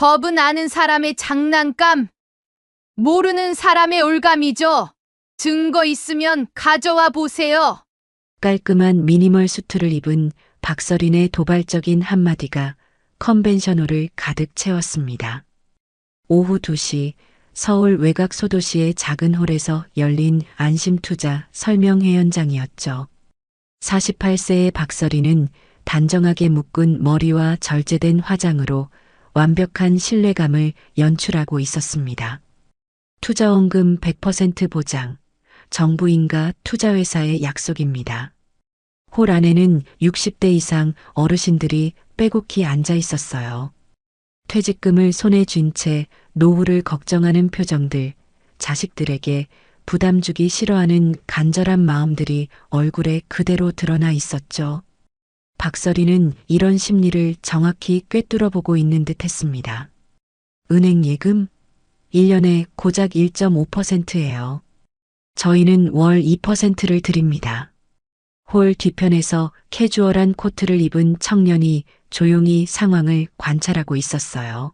법은 아는 사람의 장난감, 모르는 사람의 올감이죠. 증거 있으면 가져와 보세요. 깔끔한 미니멀 수트를 입은 박서린의 도발적인 한마디가 컨벤션홀을 가득 채웠습니다. 오후 2시 서울 외곽 소도시의 작은 홀에서 열린 안심투자 설명회 현장이었죠. 48세의 박서린은 단정하게 묶은 머리와 절제된 화장으로 완벽한 신뢰감을 연출하고 있었습니다. 투자원금 100% 보장, 정부인가 투자회사의 약속입니다. 홀 안에는 60대 이상 어르신들이 빼곡히 앉아 있었어요. 퇴직금을 손에 쥔 채 노후를 걱정하는 표정들, 자식들에게 부담 주기 싫어하는 간절한 마음들이 얼굴에 그대로 드러나 있었죠. 박서린은 이런 심리를 정확히 꿰뚫어 보고 있는 듯 했습니다. 은행 예금? 1년에 고작 1.5%예요. 저희는 월 2%를 드립니다. 홀 뒤편에서 캐주얼한 코트를 입은 청년이 조용히 상황을 관찰하고 있었어요.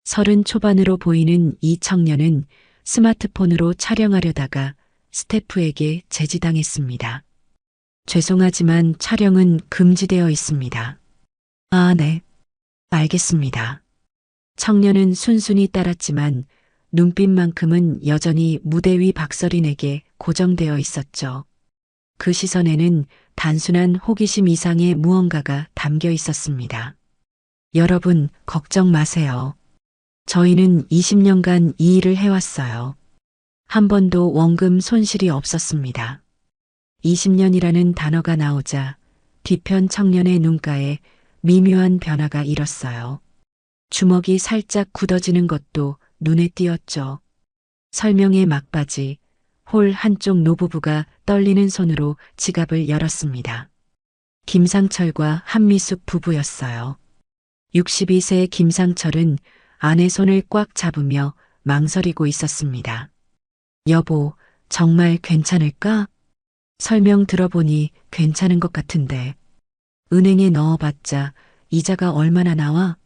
30 초반으로 보이는 이 청년은 스마트폰으로 촬영하려다가 스태프에게 제지당했습니다. 죄송하지만 촬영은 금지되어 있습니다. 아, 네. 알겠습니다. 청년은 순순히 따랐지만 눈빛만큼은 여전히 무대 위 박서린에게 고정되어 있었죠. 그 시선에는 단순한 호기심 이상의 무언가가 담겨 있었습니다. 여러분, 걱정 마세요. 저희는 20년간 이 일을 해왔어요. 한 번도 원금 손실이 없었습니다. 20년이라는 단어가 나오자 뒤편 청년의 눈가에 미묘한 변화가 일었어요. 주먹이 살짝 굳어지는 것도 눈에 띄었죠. 설명의 막바지, 홀 한쪽 노부부가 떨리는 손으로 지갑을 열었습니다. 김상철과 한미숙 부부였어요. 62세의 김상철은 아내 손을 꽉 잡으며 망설이고 있었습니다. 여보, 정말 괜찮을까? 설명 들어보니 괜찮은 것 같은데. 은행에 넣어봤자 이자가 얼마나 나와?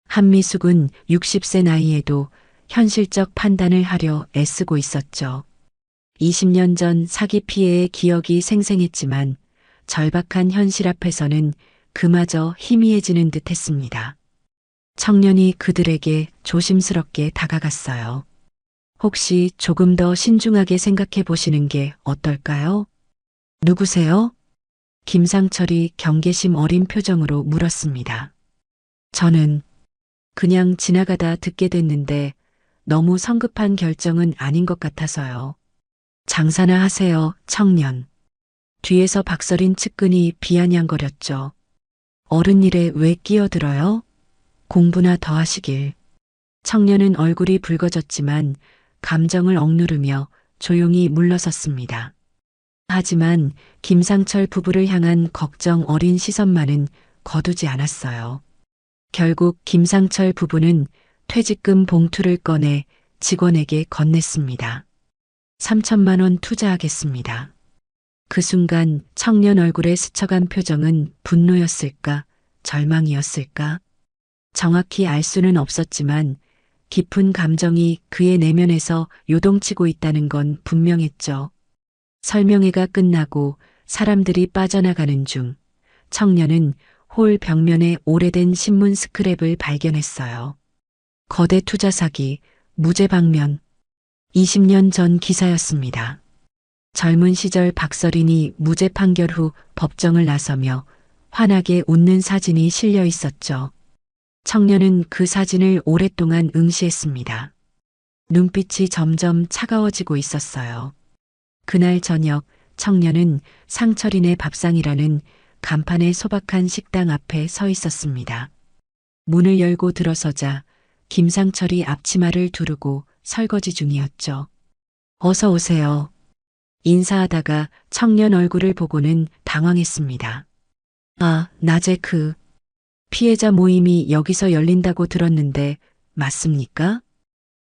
한미숙은 60세 나이에도 현실적 판단을 하려 애쓰고 있었죠. 20년 전 사기 피해의 기억이 생생했지만 절박한 현실 앞에서는 그마저 희미해지는 듯 했습니다. 청년이 그들에게 조심스럽게 다가갔어요. 혹시 조금 더 신중하게 생각해 보시는 게 어떨까요? 누구세요? 김상철이 경계심 어린 표정으로 물었습니다. 저는 그냥 지나가다 듣게 됐는데 너무 성급한 결정은 아닌 것 같아서요. 장사나 하세요, 청년. 뒤에서 박서린 측근이 비아냥거렸죠. 어른 일에 왜 끼어들어요? 공부나 더 하시길. 청년은 얼굴이 붉어졌지만 감정을 억누르며 조용히 물러섰습니다. 하지만 김상철 부부를 향한 걱정 어린 시선만은 거두지 않았어요. 결국 김상철 부부는 퇴직금 봉투를 꺼내 직원에게 건넸습니다. 3천만 원 투자하겠습니다. 그 순간 청년 얼굴에 스쳐간 표정은 분노였을까, 절망이었을까? 정확히 알 수는 없었지만 깊은 감정이 그의 내면에서 요동치고 있다는 건 분명했죠. 설명회가 끝나고 사람들이 빠져나가는 중 청년은 홀 벽면에 오래된 신문 스크랩을 발견했어요. 거대 투자 사기, 무죄 방면. 20년 전 기사였습니다. 젊은 시절 박서린이 무죄 판결 후 법정을 나서며 환하게 웃는 사진이 실려 있었죠. 청년은 그 사진을 오랫동안 응시했습니다. 눈빛이 점점 차가워지고 있었어요. 그날 저녁 청년은 상철이네 밥상이라는 간판에 소박한 식당 앞에 서 있었습니다. 문을 열고 들어서자 김상철이 앞치마를 두르고 설거지 중이었죠. 어서 오세요. 인사하다가 청년 얼굴을 보고는 당황했습니다. 아, 낮에 그 피해자 모임이 여기서 열린다고 들었는데 맞습니까?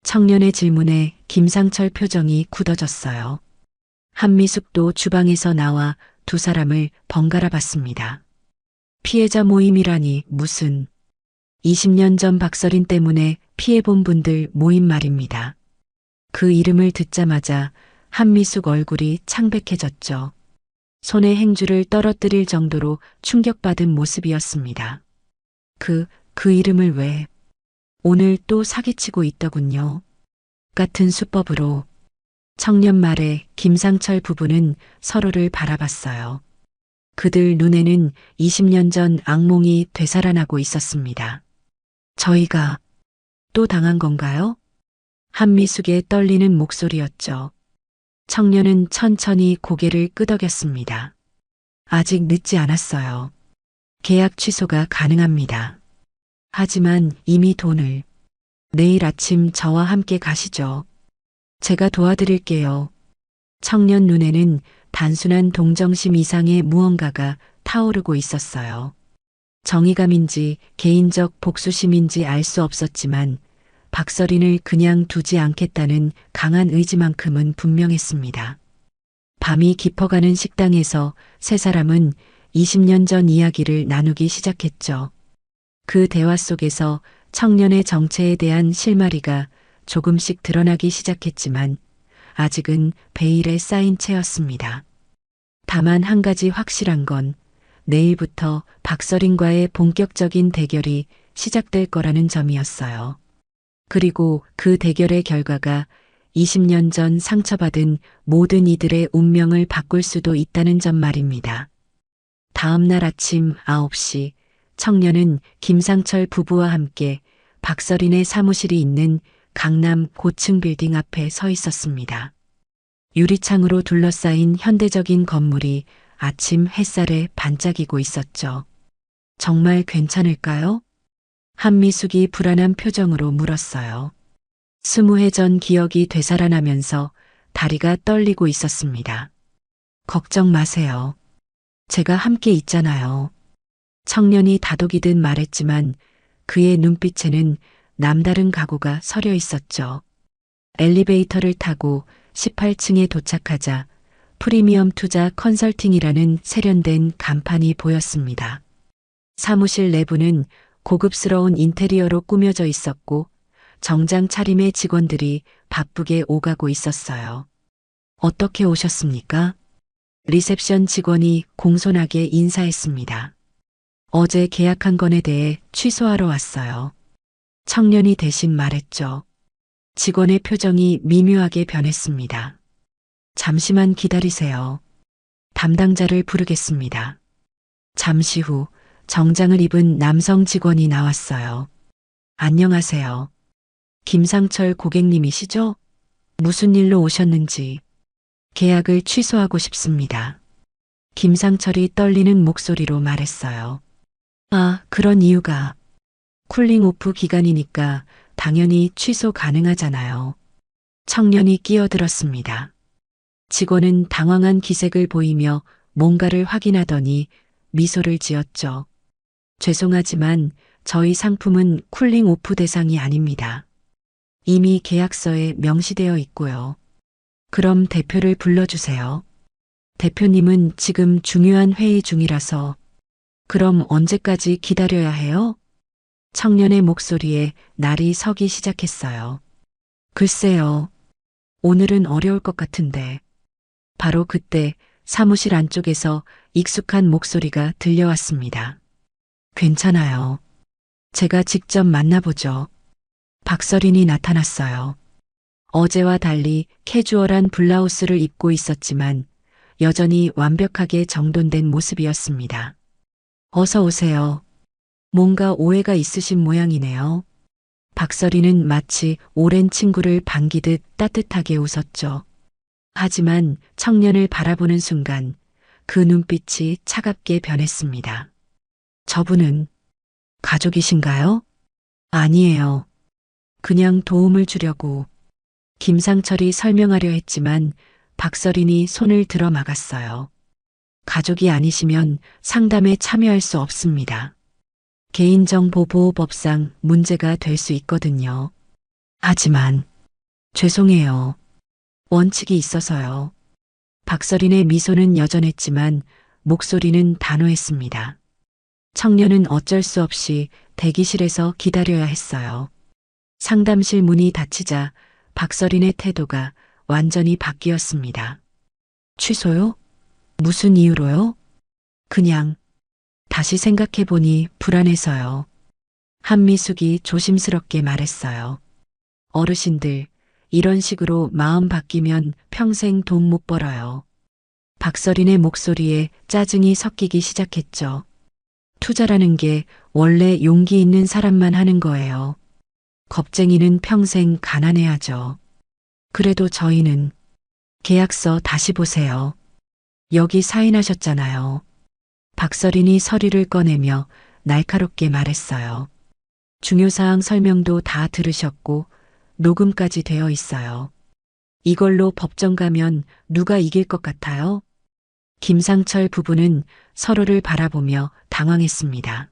청년의 질문에 김상철 표정이 굳어졌어요. 한미숙도 주방에서 나와 두 사람을 번갈아 봤습니다. 피해자 모임이라니 무슨... 20년 전 박서린 때문에 피해본 분들 모임 말입니다. 그 이름을 듣자마자 한미숙 얼굴이 창백해졌죠. 손에 행주를 떨어뜨릴 정도로 충격받은 모습이었습니다. 그 이름을 왜 오늘 또 사기치고 있더군요. 같은 수법으로 청년 말에 김상철 부부는 서로를 바라봤어요. 그들 눈에는 20년 전 악몽이 되살아나고 있었습니다. 저희가 또 당한 건가요? 한미숙의 떨리는 목소리였죠. 청년은 천천히 고개를 끄덕였습니다. 아직 늦지 않았어요. 계약 취소가 가능합니다. 하지만 이미 돈을 내일 아침 저와 함께 가시죠. 제가 도와드릴게요. 청년 눈에는 단순한 동정심 이상의 무언가가 타오르고 있었어요. 정의감인지 개인적 복수심인지 알 수 없었지만 박서린을 그냥 두지 않겠다는 강한 의지만큼은 분명했습니다. 밤이 깊어가는 식당에서 세 사람은 20년 전 이야기를 나누기 시작했죠. 그 대화 속에서 청년의 정체에 대한 실마리가 조금씩 드러나기 시작했지만 아직은 베일에 쌓인 채였습니다. 다만 한 가지 확실한 건 내일부터 박서린과의 본격적인 대결이 시작될 거라는 점이었어요. 그리고 그 대결의 결과가 20년 전 상처받은 모든 이들의 운명을 바꿀 수도 있다는 점 말입니다. 다음 날 아침 9시 청년은 김상철 부부와 함께 박서린의 사무실이 있는 강남 고층 빌딩 앞에 서 있었습니다. 유리창으로 둘러싸인 현대적인 건물이 아침 햇살에 반짝이고 있었죠. 정말 괜찮을까요? 한미숙이 불안한 표정으로 물었어요. 20해 전 기억이 되살아나면서 다리가 떨리고 있었습니다. 걱정 마세요. 제가 함께 있잖아요. 청년이 다독이듯 말했지만 그의 눈빛에는 남다른 각오가 서려 있었죠. 엘리베이터를 타고 18층에 도착하자 프리미엄 투자 컨설팅이라는 세련된 간판이 보였습니다. 사무실 내부는 고급스러운 인테리어로 꾸며져 있었고 정장 차림의 직원들이 바쁘게 오가고 있었어요. 어떻게 오셨습니까? 리셉션 직원이 공손하게 인사했습니다. 어제 계약한 건에 대해 취소하러 왔어요. 청년이 대신 말했죠. 직원의 표정이 미묘하게 변했습니다. 잠시만 기다리세요. 담당자를 부르겠습니다. 잠시 후 정장을 입은 남성 직원이 나왔어요. 안녕하세요. 김상철 고객님이시죠? 무슨 일로 오셨는지. 계약을 취소하고 싶습니다. 김상철이 떨리는 목소리로 말했어요. 아, 그런 이유가. 쿨링 오프 기간이니까 당연히 취소 가능하잖아요. 청년이 끼어들었습니다. 직원은 당황한 기색을 보이며 뭔가를 확인하더니 미소를 지었죠. 죄송하지만 저희 상품은 쿨링 오프 대상이 아닙니다. 이미 계약서에 명시되어 있고요. 그럼 대표를 불러주세요. 대표님은 지금 중요한 회의 중이라서. 그럼 언제까지 기다려야 해요? 청년의 목소리에 날이 서기 시작했어요. 글쎄요. 오늘은 어려울 것 같은데. 바로 그때 사무실 안쪽에서 익숙한 목소리가 들려왔습니다. 괜찮아요. 제가 직접 만나보죠. 박서린이 나타났어요. 어제와 달리 캐주얼한 블라우스를 입고 있었지만 여전히 완벽하게 정돈된 모습이었습니다. 어서 오세요. 뭔가 오해가 있으신 모양이네요. 박서린은 마치 오랜 친구를 반기듯 따뜻하게 웃었죠. 하지만 청년을 바라보는 순간 그 눈빛이 차갑게 변했습니다. 저분은 가족이신가요? 아니에요. 그냥 도움을 주려고. 김상철이 설명하려 했지만 박서린이 손을 들어 막았어요. 가족이 아니시면 상담에 참여할 수 없습니다. 개인정보보호법상 문제가 될 수 있거든요. 하지만 죄송해요. 원칙이 있어서요. 박서린의 미소는 여전했지만 목소리는 단호했습니다. 청년은 어쩔 수 없이 대기실에서 기다려야 했어요. 상담실 문이 닫히자 박서린의 태도가 완전히 바뀌었습니다. 취소요? 무슨 이유로요? 그냥 다시 생각해보니 불안해서요. 한미숙이 조심스럽게 말했어요. 어르신들, 이런 식으로 마음 바뀌면 평생 돈 못 벌어요. 박서린의 목소리에 짜증이 섞이기 시작했죠. 투자라는 게 원래 용기 있는 사람만 하는 거예요. 겁쟁이는 평생 가난해야죠. 그래도 저희는 계약서 다시 보세요. 여기 사인하셨잖아요. 박서린이 서류를 꺼내며 날카롭게 말했어요. 중요사항 설명도 다 들으셨고 녹음까지 되어 있어요. 이걸로 법정 가면 누가 이길 것 같아요? 김상철 부부는 서로를 바라보며 당황했습니다.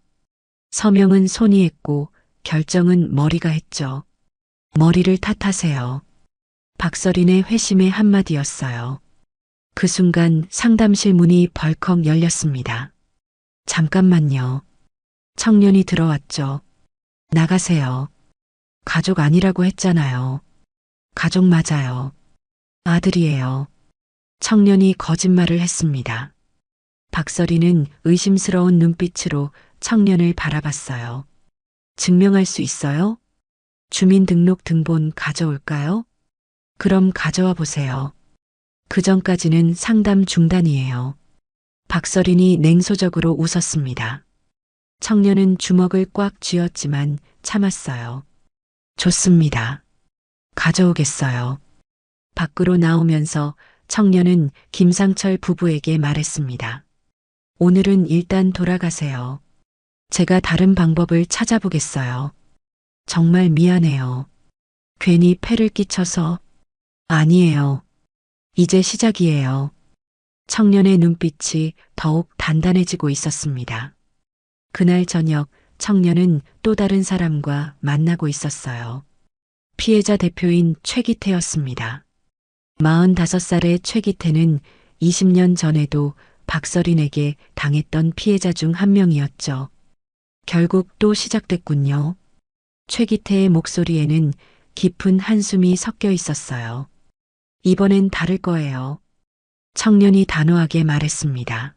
서명은 손이 했고 결정은 머리가 했죠. 머리를 탓하세요. 박서린의 회심의 한마디였어요. 그 순간 상담실 문이 벌컥 열렸습니다. 잠깐만요. 청년이 들어왔죠. 나가세요. 가족 아니라고 했잖아요. 가족 맞아요. 아들이에요. 청년이 거짓말을 했습니다. 박서린은 의심스러운 눈빛으로 청년을 바라봤어요. 증명할 수 있어요? 주민등록 등본 가져올까요? 그럼 가져와 보세요. 그 전까지는 상담 중단이에요. 박서린이 냉소적으로 웃었습니다. 청년은 주먹을 꽉 쥐었지만 참았어요. 좋습니다. 가져오겠어요. 밖으로 나오면서 청년은 김상철 부부에게 말했습니다. 오늘은 일단 돌아가세요. 제가 다른 방법을 찾아보겠어요. 정말 미안해요. 괜히 폐를 끼쳐서. 아니에요. 이제 시작이에요. 청년의 눈빛이 더욱 단단해지고 있었습니다. 그날 저녁 청년은 또 다른 사람과 만나고 있었어요. 피해자 대표인 최기태였습니다. 45살의 최기태는 20년 전에도 박서린에게 당했던 피해자 중 한 명이었죠. 결국 또 시작됐군요. 최기태의 목소리에는 깊은 한숨이 섞여 있었어요. 이번엔 다를 거예요. 청년이 단호하게 말했습니다.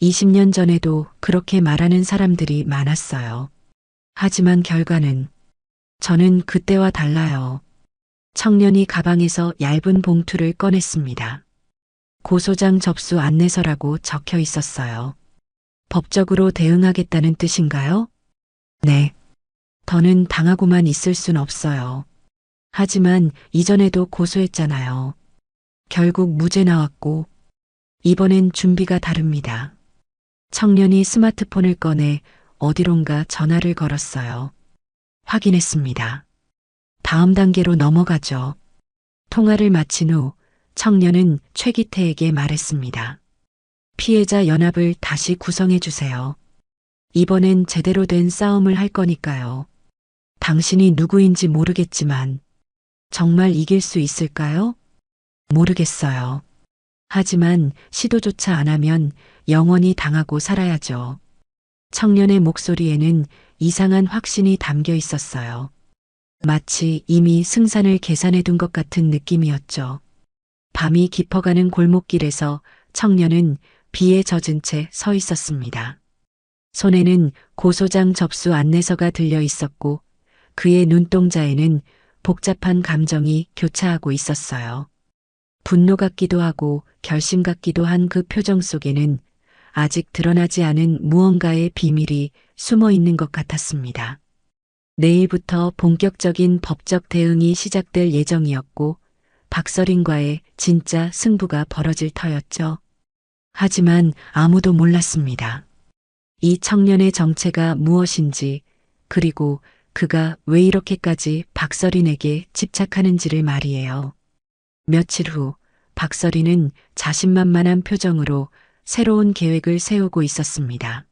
20년 전에도 그렇게 말하는 사람들이 많았어요. 하지만 결과는 저는 그때와 달라요. 청년이 가방에서 얇은 봉투를 꺼냈습니다. 고소장 접수 안내서라고 적혀 있었어요. 법적으로 대응하겠다는 뜻인가요? 네. 더는 당하고만 있을 순 없어요. 하지만 이전에도 고소했잖아요. 결국 무죄 나왔고 이번엔 준비가 다릅니다. 청년이 스마트폰을 꺼내 어디론가 전화를 걸었어요. 확인했습니다. 다음 단계로 넘어가죠. 통화를 마친 후 청년은 최기태에게 말했습니다. 피해자 연합을 다시 구성해 주세요. 이번엔 제대로 된 싸움을 할 거니까요. 당신이 누구인지 모르겠지만 정말 이길 수 있을까요? 모르겠어요. 하지만 시도조차 안 하면 영원히 당하고 살아야죠. 청년의 목소리에는 이상한 확신이 담겨 있었어요. 마치 이미 승산을 계산해 둔 것 같은 느낌이었죠. 밤이 깊어가는 골목길에서 청년은 비에 젖은 채 서 있었습니다. 손에는 고소장 접수 안내서가 들려 있었고 그의 눈동자에는 복잡한 감정이 교차하고 있었어요. 분노 같기도 하고 결심 같기도 한 그 표정 속에는 아직 드러나지 않은 무언가의 비밀이 숨어 있는 것 같았습니다. 내일부터 본격적인 법적 대응이 시작될 예정이었고 박서린과의 진짜 승부가 벌어질 터였죠. 하지만 아무도 몰랐습니다. 이 청년의 정체가 무엇인지 그리고 그가 왜 이렇게까지 박서린에게 집착하는지를 말이에요. 며칠 후 박서린은 자신만만한 표정으로 새로운 계획을 세우고 있었습니다.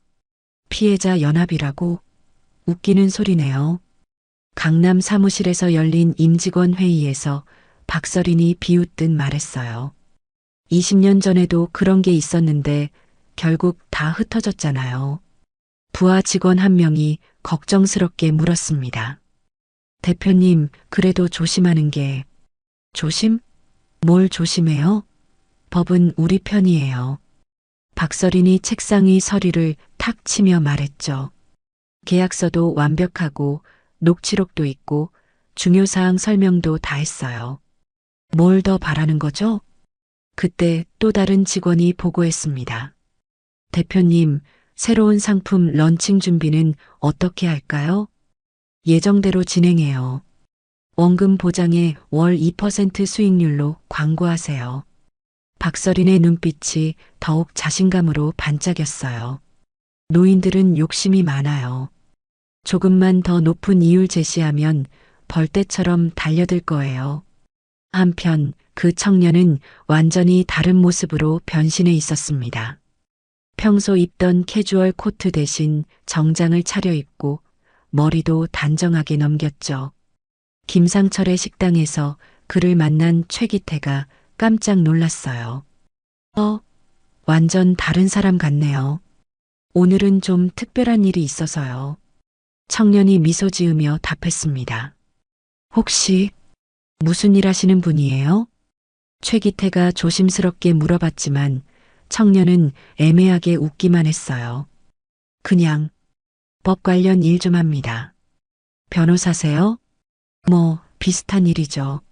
피해자 연합이라고? 웃기는 소리네요. 강남 사무실에서 열린 임직원 회의에서 박서린이 비웃듯 말했어요. 20년 전에도 그런 게 있었는데 결국 다 흩어졌잖아요. 부하 직원 한 명이 걱정스럽게 물었습니다. 대표님, 그래도 조심하는 게. 조심? 뭘 조심해요? 법은 우리 편이에요. 박서린이 책상 위 서류를 탁 치며 말했죠. 계약서도 완벽하고 녹취록도 있고 중요사항 설명도 다 했어요. 뭘 더 바라는 거죠? 그때 또 다른 직원이 보고했습니다. 대표님, 새로운 상품 런칭 준비는 어떻게 할까요? 예정대로 진행해요. 원금 보장에 월 2% 수익률로 광고하세요. 박서린의 눈빛이 더욱 자신감으로 반짝였어요. 노인들은 욕심이 많아요. 조금만 더 높은 이율 제시하면 벌떼처럼 달려들 거예요. 한편 그 청년은 완전히 다른 모습으로 변신해 있었습니다. 평소 입던 캐주얼 코트 대신 정장을 차려입고 머리도 단정하게 넘겼죠. 김상철의 식당에서 그를 만난 최기태가 깜짝 놀랐어요. 완전 다른 사람 같네요. 오늘은 좀 특별한 일이 있어서요. 청년이 미소 지으며 답했습니다. 혹시 무슨 일 하시는 분이에요? 최기태가 조심스럽게 물어봤지만 청년은 애매하게 웃기만 했어요. 그냥 법 관련 일 좀 합니다. 변호사세요? 뭐 비슷한 일이죠.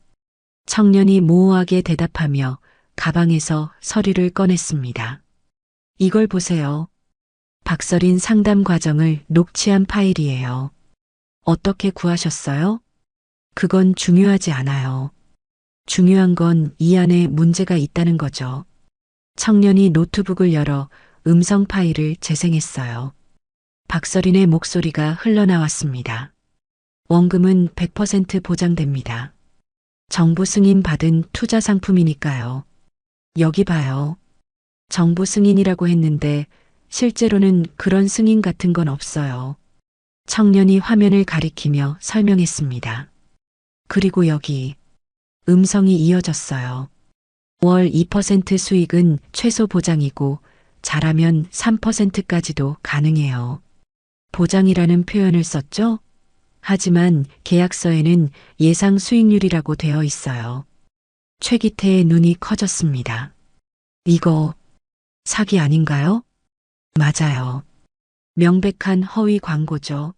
청년이 모호하게 대답하며 가방에서 서류를 꺼냈습니다. 이걸 보세요. 박서린 상담 과정을 녹취한 파일이에요. 어떻게 구하셨어요? 그건 중요하지 않아요. 중요한 건 이 안에 문제가 있다는 거죠. 청년이 노트북을 열어 음성 파일을 재생했어요. 박서린의 목소리가 흘러나왔습니다. 원금은 100% 보장됩니다. 정부 승인 받은 투자 상품이니까요. 여기 봐요. 정부 승인이라고 했는데 실제로는 그런 승인 같은 건 없어요. 청년이 화면을 가리키며 설명했습니다. 그리고 여기 음성이 이어졌어요. 월 2% 수익은 최소 보장이고 잘하면 3%까지도 가능해요. 보장이라는 표현을 썼죠? 하지만 계약서에는 예상 수익률이라고 되어 있어요. 최기태의 눈이 커졌습니다. 이거 사기 아닌가요? 맞아요. 명백한 허위 광고죠.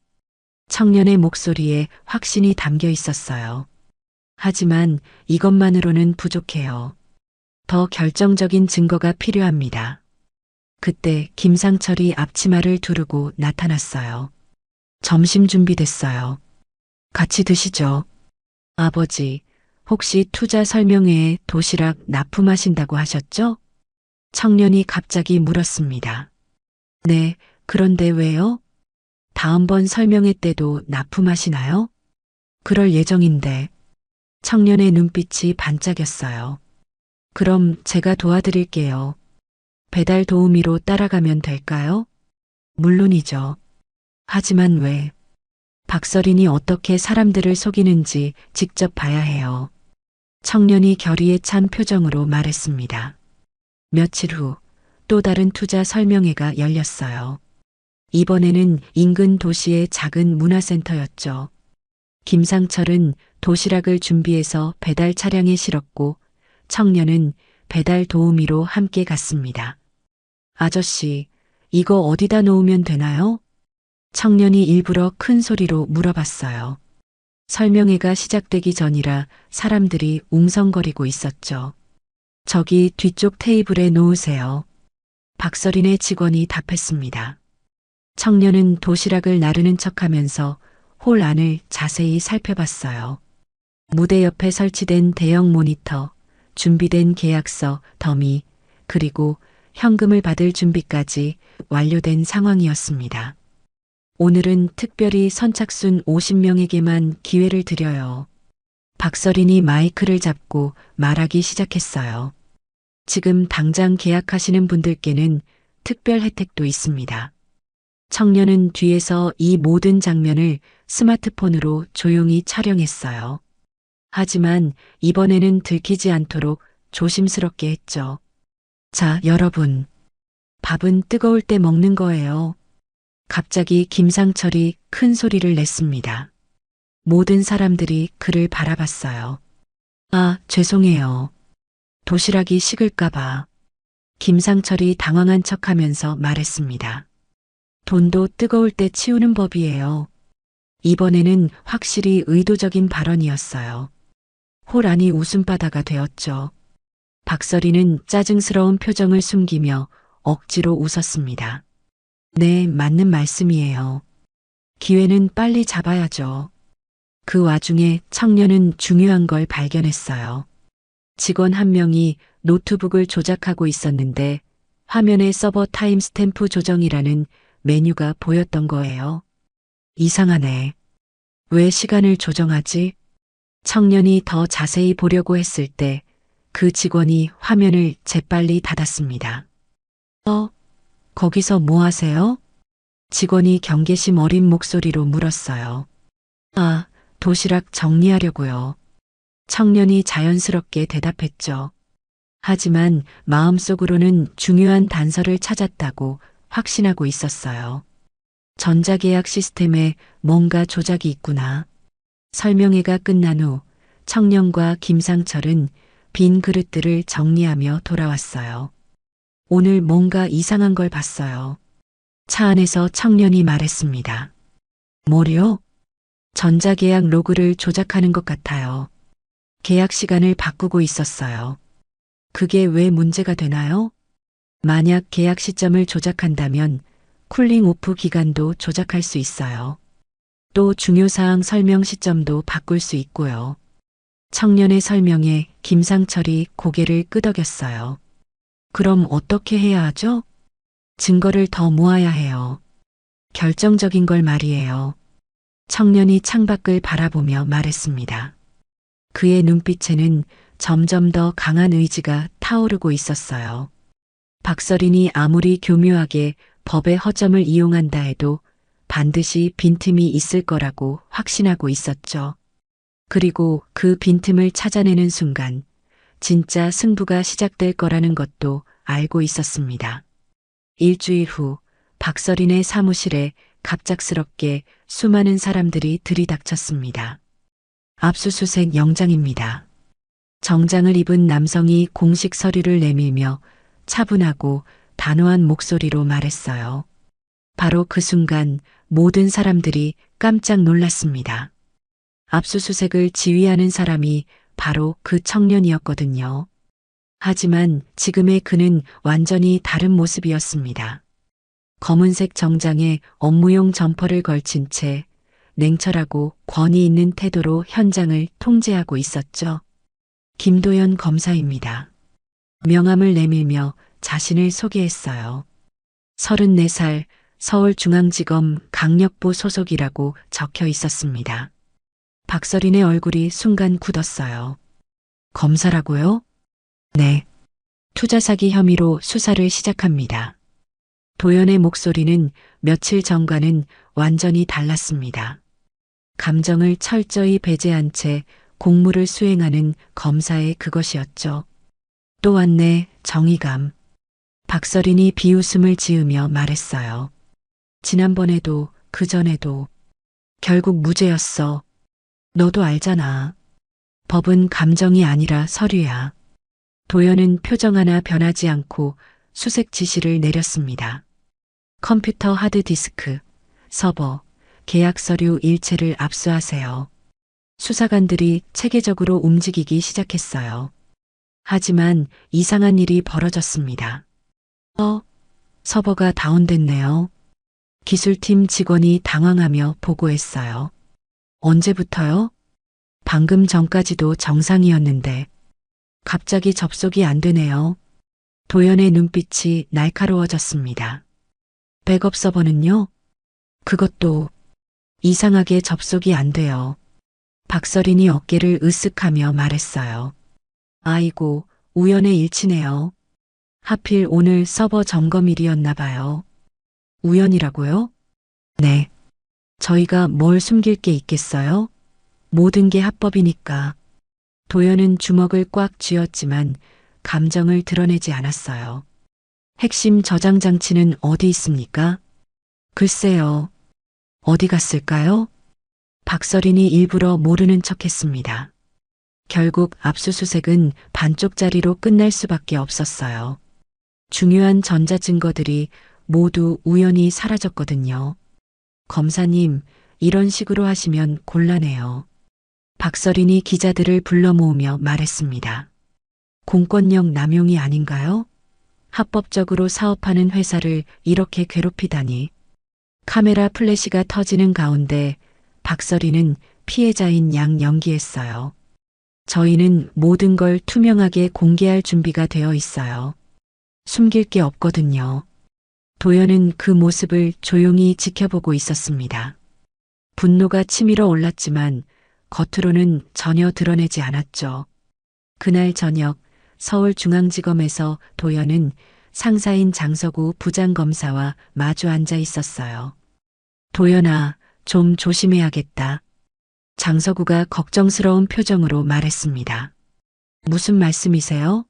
청년의 목소리에 확신이 담겨 있었어요. 하지만 이것만으로는 부족해요. 더 결정적인 증거가 필요합니다. 그때 김상철이 앞치마를 두르고 나타났어요. 점심 준비됐어요. 같이 드시죠. 아버지, 혹시 투자 설명회에 도시락 납품하신다고 하셨죠? 청년이 갑자기 물었습니다. 네, 그런데 왜요? 다음번 설명회 때도 납품하시나요? 그럴 예정인데. 청년의 눈빛이 반짝였어요. 그럼 제가 도와드릴게요. 배달 도우미로 따라가면 될까요? 물론이죠. 하지만 왜? 박서린이 어떻게 사람들을 속이는지 직접 봐야 해요. 청년이 결의에 찬 표정으로 말했습니다. 며칠 후 또 다른 투자 설명회가 열렸어요. 이번에는 인근 도시의 작은 문화센터였죠. 김상철은 도시락을 준비해서 배달 차량에 실었고 청년은 배달 도우미로 함께 갔습니다. 아저씨, 이거 어디다 놓으면 되나요? 청년이 일부러 큰 소리로 물어봤어요. 설명회가 시작되기 전이라 사람들이 웅성거리고 있었죠. 저기 뒤쪽 테이블에 놓으세요. 박서린의 직원이 답했습니다. 청년은 도시락을 나르는 척하면서 홀 안을 자세히 살펴봤어요. 무대 옆에 설치된 대형 모니터, 준비된 계약서, 더미, 그리고 현금을 받을 준비까지 완료된 상황이었습니다. 오늘은 특별히 선착순 50명에게만 기회를 드려요. 박서린이 마이크를 잡고 말하기 시작했어요. 지금 당장 계약하시는 분들께는 특별 혜택도 있습니다. 청년은 뒤에서 이 모든 장면을 스마트폰으로 조용히 촬영했어요. 하지만 이번에는 들키지 않도록 조심스럽게 했죠. 자, 여러분. 밥은 뜨거울 때 먹는 거예요. 갑자기 김상철이 큰 소리를 냈습니다. 모든 사람들이 그를 바라봤어요. 아, 죄송해요. 도시락이 식을까봐. 김상철이 당황한 척하면서 말했습니다. 돈도 뜨거울 때 치우는 법이에요. 이번에는 확실히 의도적인 발언이었어요. 홀 안이 웃음바다가 되었죠. 박서리는 짜증스러운 표정을 숨기며 억지로 웃었습니다. 네, 맞는 말씀이에요. 기회는 빨리 잡아야죠. 그 와중에 청년은 중요한 걸 발견했어요. 직원 한 명이 노트북을 조작하고 있었는데 화면에 서버 타임스탬프 조정이라는 메뉴가 보였던 거예요. 이상하네. 왜 시간을 조정하지? 청년이 더 자세히 보려고 했을 때 그 직원이 화면을 재빨리 닫았습니다. 거기서 뭐 하세요? 직원이 경계심 어린 목소리로 물었어요. 아, 도시락 정리하려고요. 청년이 자연스럽게 대답했죠. 하지만 마음속으로는 중요한 단서를 찾았다고 확신하고 있었어요. 전자계약 시스템에 뭔가 조작이 있구나. 설명회가 끝난 후 청년과 김상철은 빈 그릇들을 정리하며 돌아왔어요. 오늘 뭔가 이상한 걸 봤어요. 차 안에서 청년이 말했습니다. 뭐요? 전자계약 로그를 조작하는 것 같아요. 계약 시간을 바꾸고 있었어요. 그게 왜 문제가 되나요? 만약 계약 시점을 조작한다면 쿨링 오프 기간도 조작할 수 있어요. 또 중요사항 설명 시점도 바꿀 수 있고요. 청년의 설명에 김상철이 고개를 끄덕였어요. 그럼 어떻게 해야 하죠? 증거를 더 모아야 해요. 결정적인 걸 말이에요. 청년이 창밖을 바라보며 말했습니다. 그의 눈빛에는 점점 더 강한 의지가 타오르고 있었어요. 박서린이 아무리 교묘하게 법의 허점을 이용한다 해도 반드시 빈틈이 있을 거라고 확신하고 있었죠. 그리고 그 빈틈을 찾아내는 순간 진짜 승부가 시작될 거라는 것도 알고 있었습니다. 일주일 후 박서린의 사무실에 갑작스럽게 수많은 사람들이 들이닥쳤습니다. 압수수색 영장입니다. 정장을 입은 남성이 공식 서류를 내밀며 차분하고 단호한 목소리로 말했어요. 바로 그 순간 모든 사람들이 깜짝 놀랐습니다. 압수수색을 지휘하는 사람이 바로 그 청년이었거든요. 하지만 지금의 그는 완전히 다른 모습이었습니다. 검은색 정장에 업무용 점퍼를 걸친 채 냉철하고 권위 있는 태도로 현장을 통제하고 있었죠. 김도연 검사입니다. 명함을 내밀며 자신을 소개했어요. 34살 서울중앙지검 강력부 소속이라고 적혀 있었습니다. 박서린의 얼굴이 순간 굳었어요. 검사라고요? 네. 투자 사기 혐의로 수사를 시작합니다. 도연의 목소리는 며칠 전과는 완전히 달랐습니다. 감정을 철저히 배제한 채 공무를 수행하는 검사의 그것이었죠. 또 왔네, 정의감. 박서린이 비웃음을 지으며 말했어요. 지난번에도 그전에도 결국 무죄였어. 너도 알잖아. 법은 감정이 아니라 서류야. 도연은 표정 하나 변하지 않고 수색 지시를 내렸습니다. 컴퓨터 하드디스크, 서버, 계약 서류 일체를 압수하세요. 수사관들이 체계적으로 움직이기 시작했어요. 하지만 이상한 일이 벌어졌습니다. 서버가 다운됐네요. 기술팀 직원이 당황하며 보고했어요. 언제부터요? 방금 전까지도 정상이었는데 갑자기 접속이 안 되네요. 도연의 눈빛이 날카로워졌습니다. 백업 서버는요? 그것도 이상하게 접속이 안 돼요. 박서린이 어깨를 으쓱하며 말했어요. 아이고, 우연의 일치네요. 하필 오늘 서버 점검일이었나 봐요. 우연이라고요? 네. 저희가 뭘 숨길 게 있겠어요? 모든 게 합법이니까. 도연은 주먹을 꽉 쥐었지만 감정을 드러내지 않았어요. 핵심 저장 장치는 어디 있습니까? 글쎄요. 어디 갔을까요? 박서린이 일부러 모르는 척했습니다. 결국 압수수색은 반쪽짜리로 끝날 수밖에 없었어요. 중요한 전자증거들이 모두 우연히 사라졌거든요. 검사님, 이런 식으로 하시면 곤란해요. 박서린이 기자들을 불러 모으며 말했습니다. 공권력 남용이 아닌가요? 합법적으로 사업하는 회사를 이렇게 괴롭히다니. 카메라 플래시가 터지는 가운데 박서린은 피해자인 양 연기했어요. 저희는 모든 걸 투명하게 공개할 준비가 되어 있어요. 숨길 게 없거든요. 도연은 그 모습을 조용히 지켜보고 있었습니다. 분노가 치밀어 올랐지만 겉으로는 전혀 드러내지 않았죠. 그날 저녁 서울중앙지검에서 도연은 상사인 장서구 부장검사와 마주 앉아 있었어요. 도연아, 좀 조심해야겠다. 장서구가 걱정스러운 표정으로 말했습니다. 무슨 말씀이세요?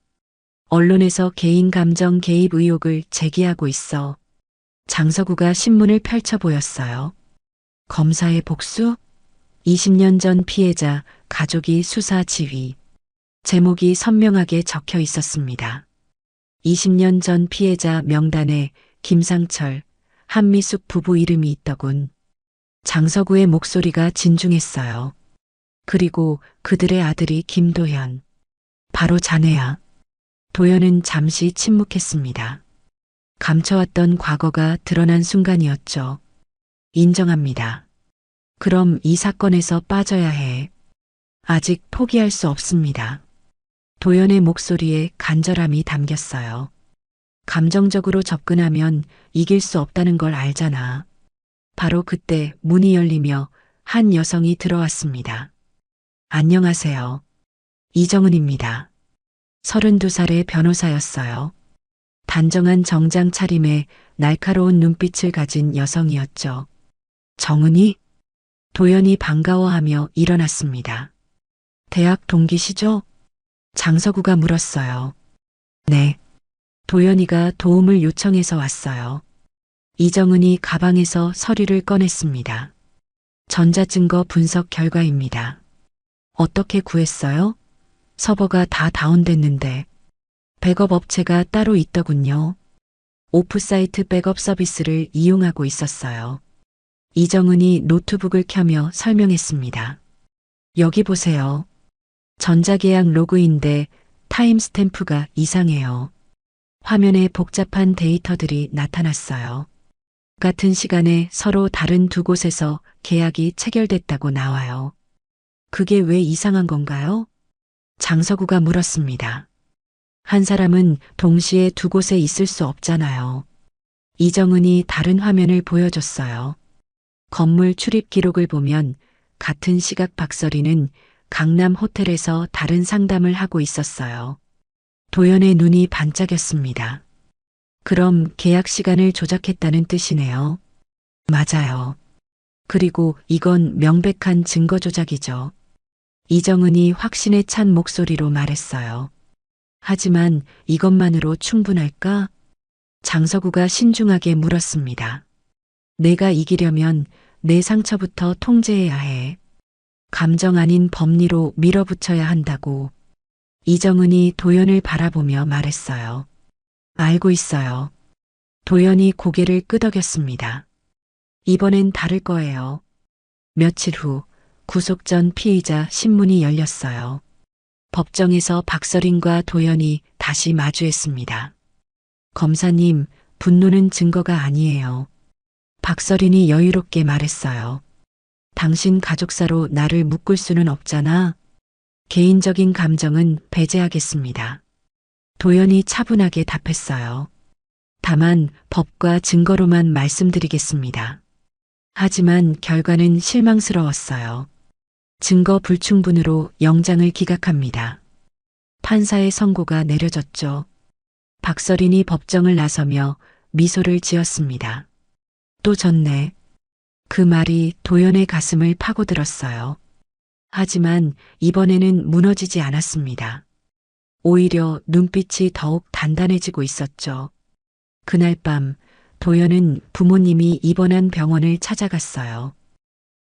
언론에서 개인 감정 개입 의혹을 제기하고 있어. 장서구가 신문을 펼쳐 보였어요. 검사의 복수? 20년 전 피해자 가족이 수사 지휘. 제목이 선명하게 적혀 있었습니다. 20년 전 피해자 명단에 김상철, 한미숙 부부 이름이 있더군. 장서구의 목소리가 진중했어요. 그리고 그들의 아들이 김도현. 바로 자네야. 도현은 잠시 침묵했습니다. 감춰왔던 과거가 드러난 순간이었죠. 인정합니다. 그럼 이 사건에서 빠져야 해. 아직 포기할 수 없습니다. 도연의 목소리에 간절함이 담겼어요. 감정적으로 접근하면 이길 수 없다는 걸 알잖아. 바로 그때 문이 열리며 한 여성이 들어왔습니다. 안녕하세요. 이정은입니다. 32살의 변호사였어요. 단정한 정장 차림에 날카로운 눈빛을 가진 여성이었죠. 정은이? 도연이 반가워하며 일어났습니다. 대학 동기시죠? 장서구가 물었어요. 네. 도연이가 도움을 요청해서 왔어요. 이정은이 가방에서 서류를 꺼냈습니다. 전자증거 분석 결과입니다. 어떻게 구했어요? 서버가 다 다운됐는데. 백업 업체가 따로 있더군요. 오프사이트 백업 서비스를 이용하고 있었어요. 이정은이 노트북을 켜며 설명했습니다. 여기 보세요. 전자계약 로그인데 타임스탬프가 이상해요. 화면에 복잡한 데이터들이 나타났어요. 같은 시간에 서로 다른 두 곳에서 계약이 체결됐다고 나와요. 그게 왜 이상한 건가요? 장서구가 물었습니다. 한 사람은 동시에 두 곳에 있을 수 없잖아요. 이정은이 다른 화면을 보여줬어요. 건물 출입 기록을 보면 같은 시각 박서린은 강남 호텔에서 다른 상담을 하고 있었어요. 도연의 눈이 반짝였습니다. 그럼 계약 시간을 조작했다는 뜻이네요. 맞아요. 그리고 이건 명백한 증거 조작이죠. 이정은이 확신에 찬 목소리로 말했어요. 하지만 이것만으로 충분할까? 장서구가 신중하게 물었습니다. 내가 이기려면 내 상처부터 통제해야 해. 감정 아닌 법리로 밀어붙여야 한다고. 이정은이 도연을 바라보며 말했어요. 알고 있어요. 도연이 고개를 끄덕였습니다. 이번엔 다를 거예요. 며칠 후 구속 전 피의자 신문이 열렸어요. 법정에서 박서린과 도연이 다시 마주했습니다. 검사님, 분노는 증거가 아니에요. 박서린이 여유롭게 말했어요. 당신 가족사로 나를 묶을 수는 없잖아. 개인적인 감정은 배제하겠습니다. 도연이 차분하게 답했어요. 다만 법과 증거로만 말씀드리겠습니다. 하지만 결과는 실망스러웠어요. 증거 불충분으로 영장을 기각합니다. 판사의 선고가 내려졌죠. 박서린이 법정을 나서며 미소를 지었습니다. 또 졌네. 그 말이 도연의 가슴을 파고들었어요. 하지만 이번에는 무너지지 않았습니다. 오히려 눈빛이 더욱 단단해지고 있었죠. 그날 밤 도연은 부모님이 입원한 병원을 찾아갔어요.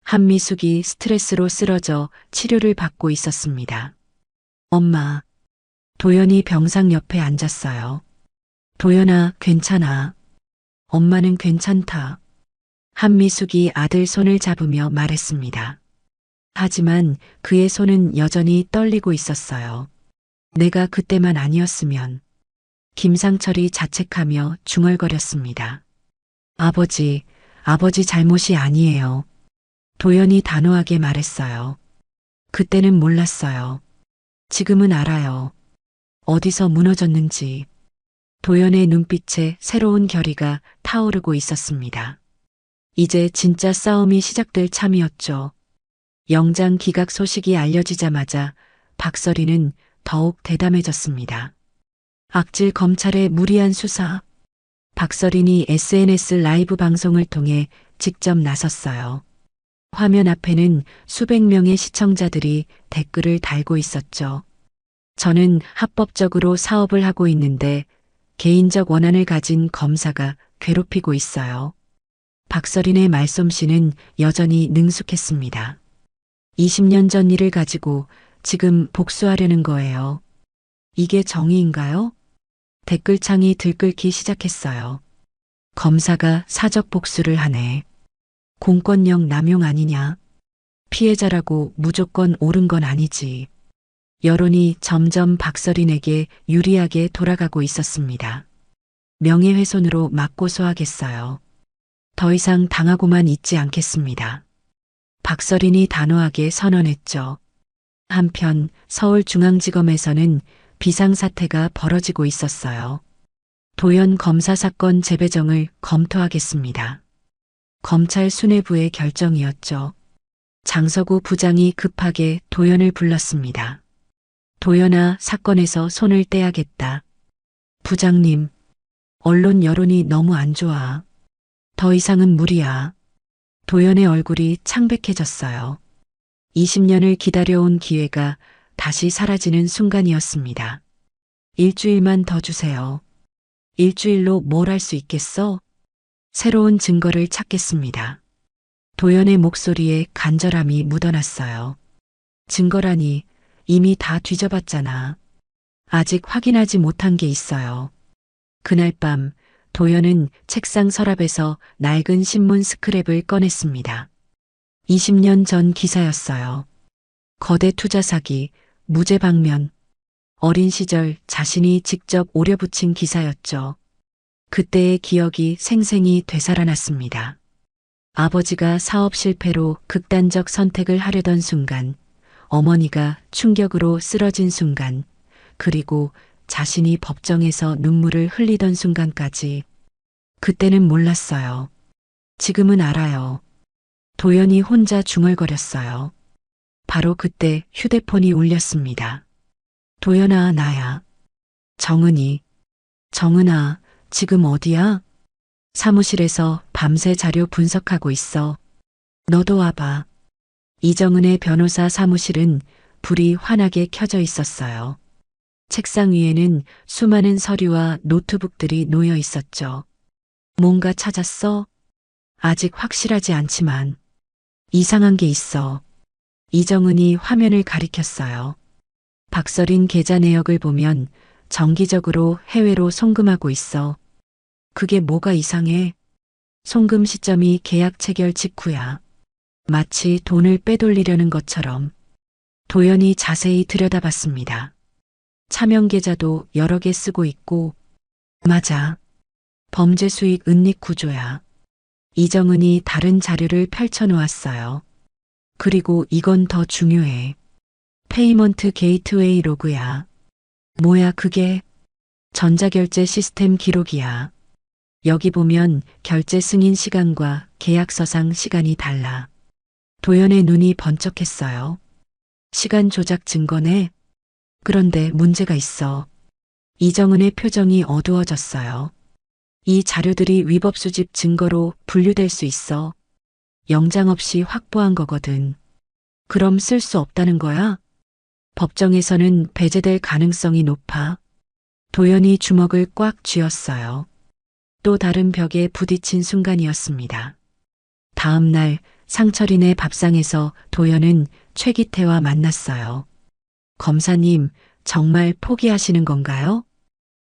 한미숙이 스트레스로 쓰러져 치료를 받고 있었습니다. 엄마. 도연이 병상 옆에 앉았어요. 도연아, 괜찮아. 엄마는 괜찮다. 한미숙이 아들 손을 잡으며 말했습니다. 하지만 그의 손은 여전히 떨리고 있었어요. 내가 그때만 아니었으면. 김상철이 자책하며 중얼거렸습니다. 아버지 잘못이 아니에요. 도연이 단호하게 말했어요. 그때는 몰랐어요. 지금은 알아요. 어디서 무너졌는지. 도연의 눈빛에 새로운 결의가 타오르고 있었습니다. 이제 진짜 싸움이 시작될 참이었죠. 영장 기각 소식이 알려지자마자 박서린은 더욱 대담해졌습니다. 악질 검찰의 무리한 수사. 박서린이 SNS 라이브 방송을 통해 직접 나섰어요. 화면 앞에는 수백 명의 시청자들이 댓글을 달고 있었죠. 저는 합법적으로 사업을 하고 있는데 개인적 원한을 가진 검사가 괴롭히고 있어요. 박서린의 말솜씨는 여전히 능숙했습니다. 20년 전 일을 가지고 지금 복수하려는 거예요. 이게 정의인가요? 댓글창이 들끓기 시작했어요. 검사가 사적 복수를 하네. 공권력 남용 아니냐? 피해자라고 무조건 옳은 건 아니지. 여론이 점점 박서린에게 유리하게 돌아가고 있었습니다. 명예훼손으로 맞고소하겠어요. 더 이상 당하고만 있지 않겠습니다. 박서린이 단호하게 선언했죠. 한편 서울중앙지검에서는 비상사태가 벌어지고 있었어요. 도연 검사 사건 재배정을 검토하겠습니다. 검찰 수뇌부의 결정이었죠. 장서구 부장이 급하게 도연을 불렀습니다. 도연아, 사건에서 손을 떼야겠다. 부장님, 언론 여론이 너무 안 좋아. 더 이상은 무리야. 도연의 얼굴이 창백해졌어요. 20년을 기다려온 기회가 다시 사라지는 순간이었습니다. 일주일만 더 주세요. 일주일로 뭘 할 수 있겠어? 새로운 증거를 찾겠습니다. 도연의 목소리에 간절함이 묻어났어요. 증거라니, 이미 다 뒤져봤잖아. 아직 확인하지 못한 게 있어요. 그날 밤 도연은 책상 서랍에서 낡은 신문 스크랩을 꺼냈습니다. 20년 전 기사였어요. 거대 투자 사기, 무죄 방면. 어린 시절 자신이 직접 오려붙인 기사였죠. 그때의 기억이 생생히 되살아났습니다. 아버지가 사업 실패로 극단적 선택을 하려던 순간, 어머니가 충격으로 쓰러진 순간, 그리고 자신이 법정에서 눈물을 흘리던 순간까지. 그때는 몰랐어요. 지금은 알아요. 도연이 혼자 중얼거렸어요. 바로 그때 휴대폰이 울렸습니다. 도연아, 나야. 정은아, 지금 어디야? 사무실에서 밤새 자료 분석하고 있어. 너도 와봐. 이정은의 변호사 사무실은 불이 환하게 켜져 있었어요. 책상 위에는 수많은 서류와 노트북들이 놓여 있었죠. 뭔가 찾았어? 아직 확실하지 않지만. 이상한 게 있어. 이정은이 화면을 가리켰어요. 박서린 계좌 내역을 보면 정기적으로 해외로 송금하고 있어. 그게 뭐가 이상해? 송금 시점이 계약 체결 직후야. 마치 돈을 빼돌리려는 것처럼. 도연이 자세히 들여다봤습니다. 차명 계좌도 여러 개 쓰고 있고. 맞아. 범죄 수익 은닉 구조야. 이정은이 다른 자료를 펼쳐놓았어요. 그리고 이건 더 중요해. 페이먼트 게이트웨이 로그야. 뭐야 그게? 전자결제 시스템 기록이야. 여기 보면 결제 승인 시간과 계약서상 시간이 달라. 도연의 눈이 번쩍했어요. 시간 조작 증거네. 그런데 문제가 있어. 이정은의 표정이 어두워졌어요. 이 자료들이 위법 수집 증거로 분류될 수 있어. 영장 없이 확보한 거거든. 그럼 쓸 수 없다는 거야? 법정에서는 배제될 가능성이 높아. 도연이 주먹을 꽉 쥐었어요. 또 다른 벽에 부딪힌 순간이었습니다. 다음 날 상철이네 밥상에서 도연은 최기태와 만났어요. 검사님, 정말 포기하시는 건가요?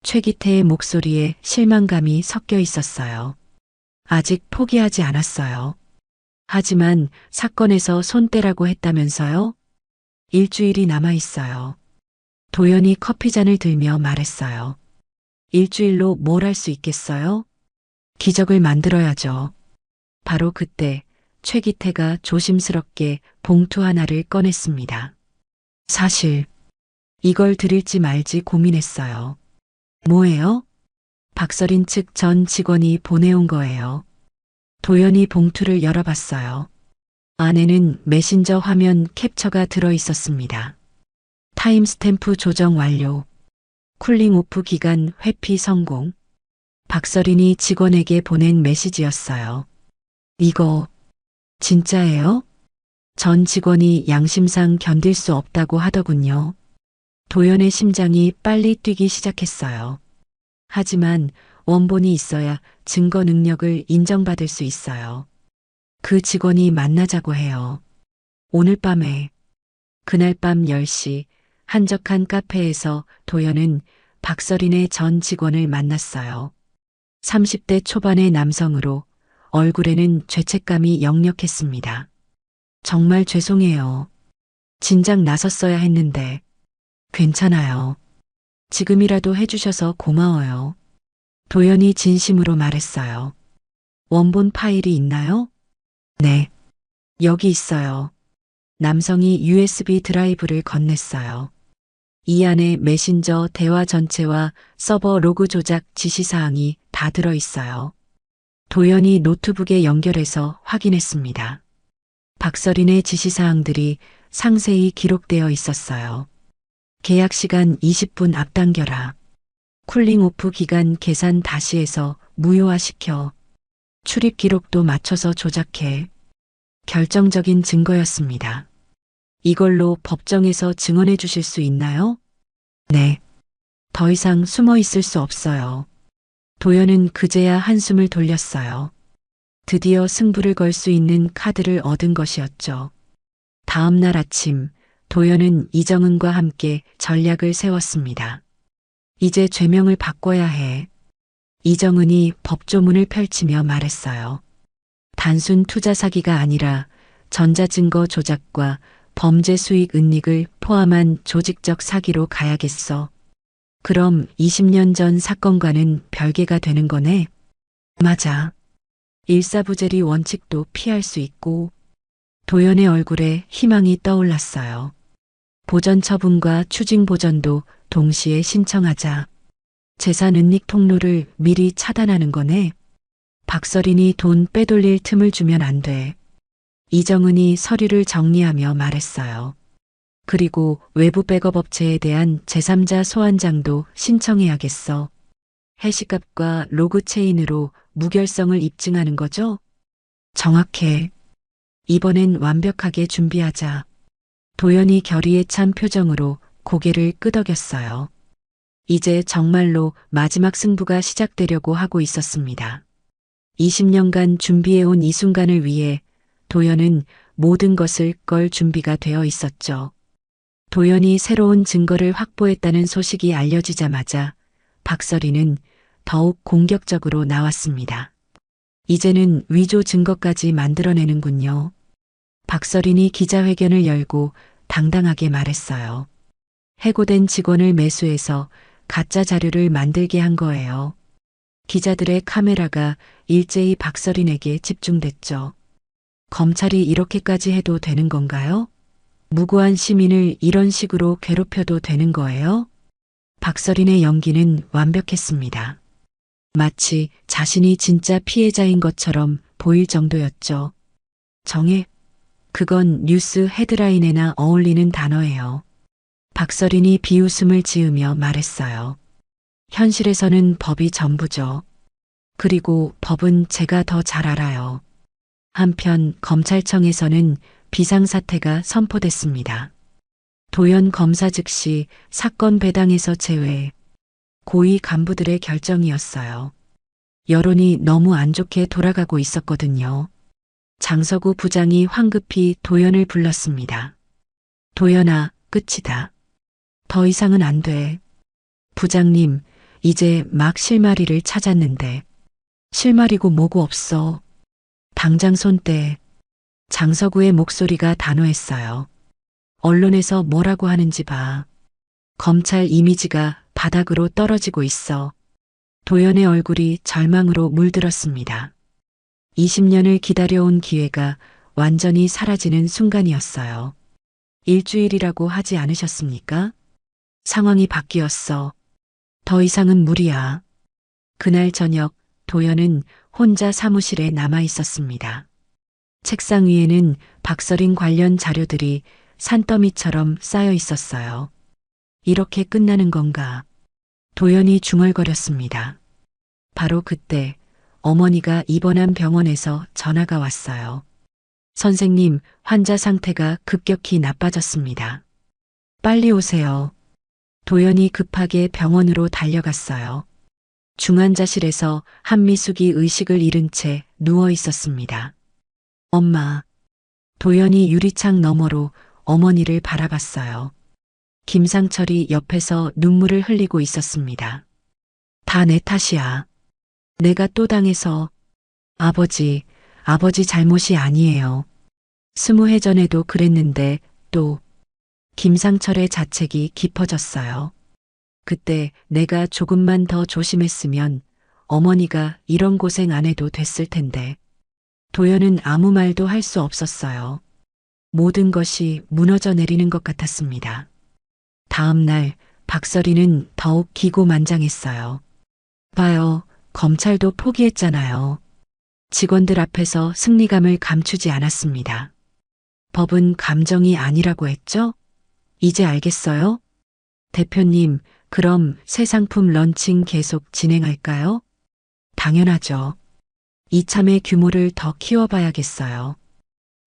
최기태의 목소리에 실망감이 섞여 있었어요. 아직 포기하지 않았어요. 하지만 사건에서 손떼라고 했다면서요? 일주일이 남아 있어요. 도연이 커피잔을 들며 말했어요. 일주일로 뭘 할 수 있겠어요? 기적을 만들어야죠. 바로 그때 최기태가 조심스럽게 봉투 하나를 꺼냈습니다. 사실 이걸 드릴지 말지 고민했어요. 뭐예요? 박서린 측 전 직원이 보내온 거예요. 도연이 봉투를 열어봤어요. 안에는 메신저 화면 캡처가 들어 있었습니다. 타임스탬프 조정 완료. 쿨링오프 기간 회피 성공. 박서린이 직원에게 보낸 메시지였어요. 이거 진짜예요? 전 직원이 양심상 견딜 수 없다고 하더군요. 도연의 심장이 빨리 뛰기 시작했어요. 하지만 원본이 있어야 증거 능력을 인정받을 수 있어요. 그 직원이 만나자고 해요. 오늘 밤에. 그날 밤 10시 한적한 카페에서 도연은 박서린의 전 직원을 만났어요. 30대 초반의 남성으로 얼굴에는 죄책감이 역력했습니다. 정말 죄송해요. 진작 나섰어야 했는데. 괜찮아요. 지금이라도 해주셔서 고마워요. 도연이 진심으로 말했어요. 원본 파일이 있나요? 네. 여기 있어요. 남성이 USB 드라이브를 건넸어요. 이 안에 메신저 대화 전체와 서버 로그 조작 지시사항이 다 들어 있어요. 도연이 노트북에 연결해서 확인했습니다. 박서린의 지시사항들이 상세히 기록되어 있었어요. 계약 시간 20분 앞당겨라. 쿨링오프 기간 계산 다시 해서 무효화시켜. 출입 기록도 맞춰서 조작해. 결정적인 증거였습니다. 이걸로 법정에서 증언해 주실 수 있나요? 네. 더 이상 숨어 있을 수 없어요. 도연은 그제야 한숨을 돌렸어요. 드디어 승부를 걸 수 있는 카드를 얻은 것이었죠. 다음 날 아침, 도연은 이정은과 함께 전략을 세웠습니다. 이제 죄명을 바꿔야 해. 이정은이 법조문을 펼치며 말했어요. 단순 투자 사기가 아니라 전자증거 조작과 범죄 수익 은닉을 포함한 조직적 사기로 가야겠어. 그럼 20년 전 사건과는 별개가 되는 거네? 맞아. 일사부재리 원칙도 피할 수 있고. 도연의 얼굴에 희망이 떠올랐어요. 보전 처분과 추징 보전도 동시에 신청하자. 재산 은닉 통로를 미리 차단하는 거네. 박서린이 돈 빼돌릴 틈을 주면 안 돼. 이정은이 서류를 정리하며 말했어요. 그리고 외부 백업 업체에 대한 제3자 소환장도 신청해야겠어. 해시값과 로그 체인으로 무결성을 입증하는 거죠? 정확해. 이번엔 완벽하게 준비하자. 도연이 결의에 찬 표정으로 고개를 끄덕였어요. 이제 정말로 마지막 승부가 시작되려고 하고 있었습니다. 20년간 준비해온 이 순간을 위해 도연은 모든 것을 걸 준비가 되어 있었죠. 도연이 새로운 증거를 확보했다는 소식이 알려지자마자 박서린은 더욱 공격적으로 나왔습니다. 이제는 위조 증거까지 만들어내는군요. 박서린이 기자회견을 열고 당당하게 말했어요. 해고된 직원을 매수해서 가짜 자료를 만들게 한 거예요. 기자들의 카메라가 일제히 박서린에게 집중됐죠. 검찰이 이렇게까지 해도 되는 건가요? 무고한 시민을 이런 식으로 괴롭혀도 되는 거예요? 박서린의 연기는 완벽했습니다. 마치 자신이 진짜 피해자인 것처럼 보일 정도였죠. 정혜, 그건 뉴스 헤드라인에나 어울리는 단어예요. 박서린이 비웃음을 지으며 말했어요. 현실에서는 법이 전부죠. 그리고 법은 제가 더 잘 알아요. 한편 검찰청에서는 비상사태가 선포됐습니다. 도연 검사 즉시 사건 배당에서 제외. 고위 간부들의 결정이었어요. 여론이 너무 안 좋게 돌아가고 있었거든요. 장서구 부장이 황급히 도연을 불렀습니다. 도연아, 끝이다. 더 이상은 안 돼. 부장님, 이제 막 실마리를 찾았는데. 실마리고 뭐고 없어. 당장 손 떼. 장서구의 목소리가 단호했어요. 언론에서 뭐라고 하는지 봐. 검찰 이미지가 바닥으로 떨어지고 있어. 도연의 얼굴이 절망으로 물들었습니다. 20년을 기다려온 기회가 완전히 사라지는 순간이었어요. 일주일이라고 하지 않으셨습니까? 상황이 바뀌었어. 더 이상은 무리야. 그날 저녁 도연은 혼자 사무실에 남아 있었습니다. 책상 위에는 박서린 관련 자료들이 산더미처럼 쌓여 있었어요. 이렇게 끝나는 건가? 도연이 중얼거렸습니다. 바로 그때 어머니가 입원한 병원에서 전화가 왔어요. 선생님, 환자 상태가 급격히 나빠졌습니다. 빨리 오세요. 도연이 급하게 병원으로 달려갔어요. 중환자실에서 한미숙이 의식을 잃은 채 누워 있었습니다. 엄마. 도연이 유리창 너머로 어머니를 바라봤어요. 김상철이 옆에서 눈물을 흘리고 있었습니다. 다 내 탓이야. 내가 또 당해서. 아버지 잘못이 아니에요. 20해 전에도 그랬는데 또. 김상철의 자책이 깊어졌어요. 그때 내가 조금만 더 조심했으면 어머니가 이런 고생 안 해도 됐을 텐데. 도연은 아무 말도 할 수 없었어요. 모든 것이 무너져 내리는 것 같았습니다. 다음 날 박서리는 더욱 기고만장했어요. 봐요, 검찰도 포기했잖아요. 직원들 앞에서 승리감을 감추지 않았습니다. 법은 감정이 아니라고 했죠? 이제 알겠어요? 대표님, 그럼 새 상품 런칭 계속 진행할까요? 당연하죠. 이참에 규모를 더 키워봐야겠어요.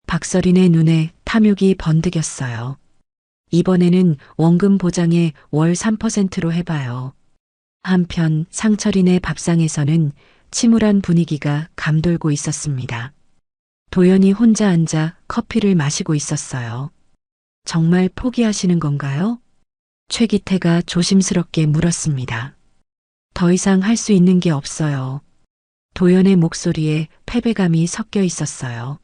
박서린의 눈에 탐욕이 번득였어요. 이번에는 원금 보장에 월 3%로 해봐요. 한편 상철인의 밥상에서는 침울한 분위기가 감돌고 있었습니다. 도연이 혼자 앉아 커피를 마시고 있었어요. 정말 포기하시는 건가요? 최기태가 조심스럽게 물었습니다. 더 이상 할 수 있는 게 없어요. 도연의 목소리에 패배감이 섞여 있었어요.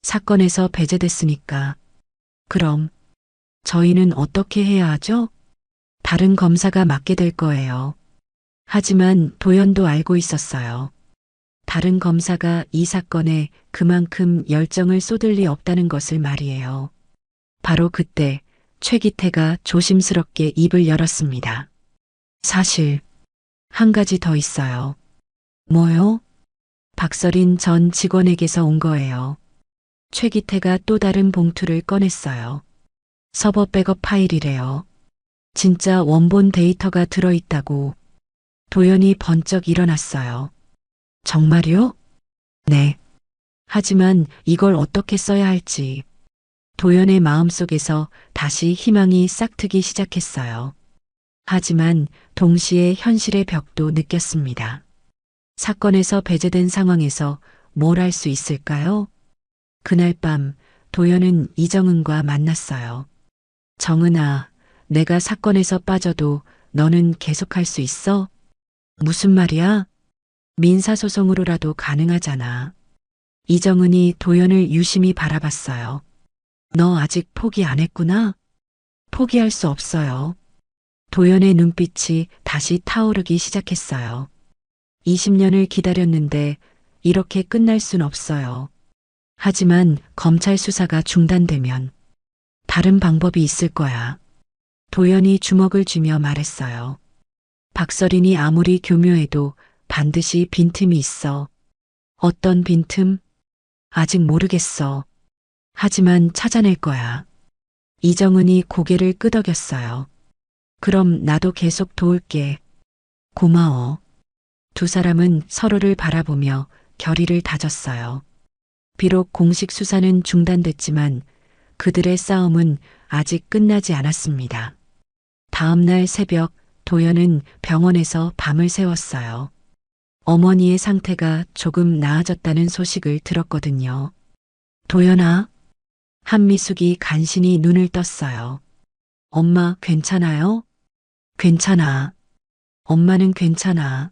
사건에서 배제됐으니까. 그럼 저희는 어떻게 해야 하죠? 다른 검사가 맡게 될 거예요. 하지만 도연도 알고 있었어요. 다른 검사가 이 사건에 그만큼 열정을 쏟을 리 없다는 것을 말이에요. 바로 그때 최기태가 조심스럽게 입을 열었습니다. 사실 한 가지 더 있어요. 뭐요? 박서린 전 직원에게서 온 거예요. 최기태가 또 다른 봉투를 꺼냈어요. 서버 백업 파일이래요. 진짜 원본 데이터가 들어있다고. 도연이 번쩍 일어났어요. 정말요? 네. 하지만 이걸 어떻게 써야 할지. 도연의 마음속에서 다시 희망이 싹트기 시작했어요. 하지만 동시에 현실의 벽도 느꼈습니다. 사건에서 배제된 상황에서 뭘 할 수 있을까요? 그날 밤 도연은 이정은과 만났어요. 정은아, 내가 사건에서 빠져도 너는 계속할 수 있어? 무슨 말이야? 민사소송으로라도 가능하잖아. 이정은이 도연을 유심히 바라봤어요. 너 아직 포기 안 했구나? 포기할 수 없어요. 도연의 눈빛이 다시 타오르기 시작했어요. 20년을 기다렸는데 이렇게 끝날 순 없어요. 하지만 검찰 수사가 중단되면 다른 방법이 있을 거야. 도연이 주먹을 쥐며 말했어요. 박서린이 아무리 교묘해도 반드시 빈틈이 있어. 어떤 빈틈? 아직 모르겠어. 하지만 찾아낼 거야. 이정은이 고개를 끄덕였어요. 그럼 나도 계속 도울게. 고마워. 두 사람은 서로를 바라보며 결의를 다졌어요. 비록 공식 수사는 중단됐지만 그들의 싸움은 아직 끝나지 않았습니다. 다음 날 새벽 도연은 병원에서 밤을 새웠어요. 어머니의 상태가 조금 나아졌다는 소식을 들었거든요. 도연아, 한미숙이 간신히 눈을 떴어요. 엄마 괜찮아요? 괜찮아. 엄마는 괜찮아.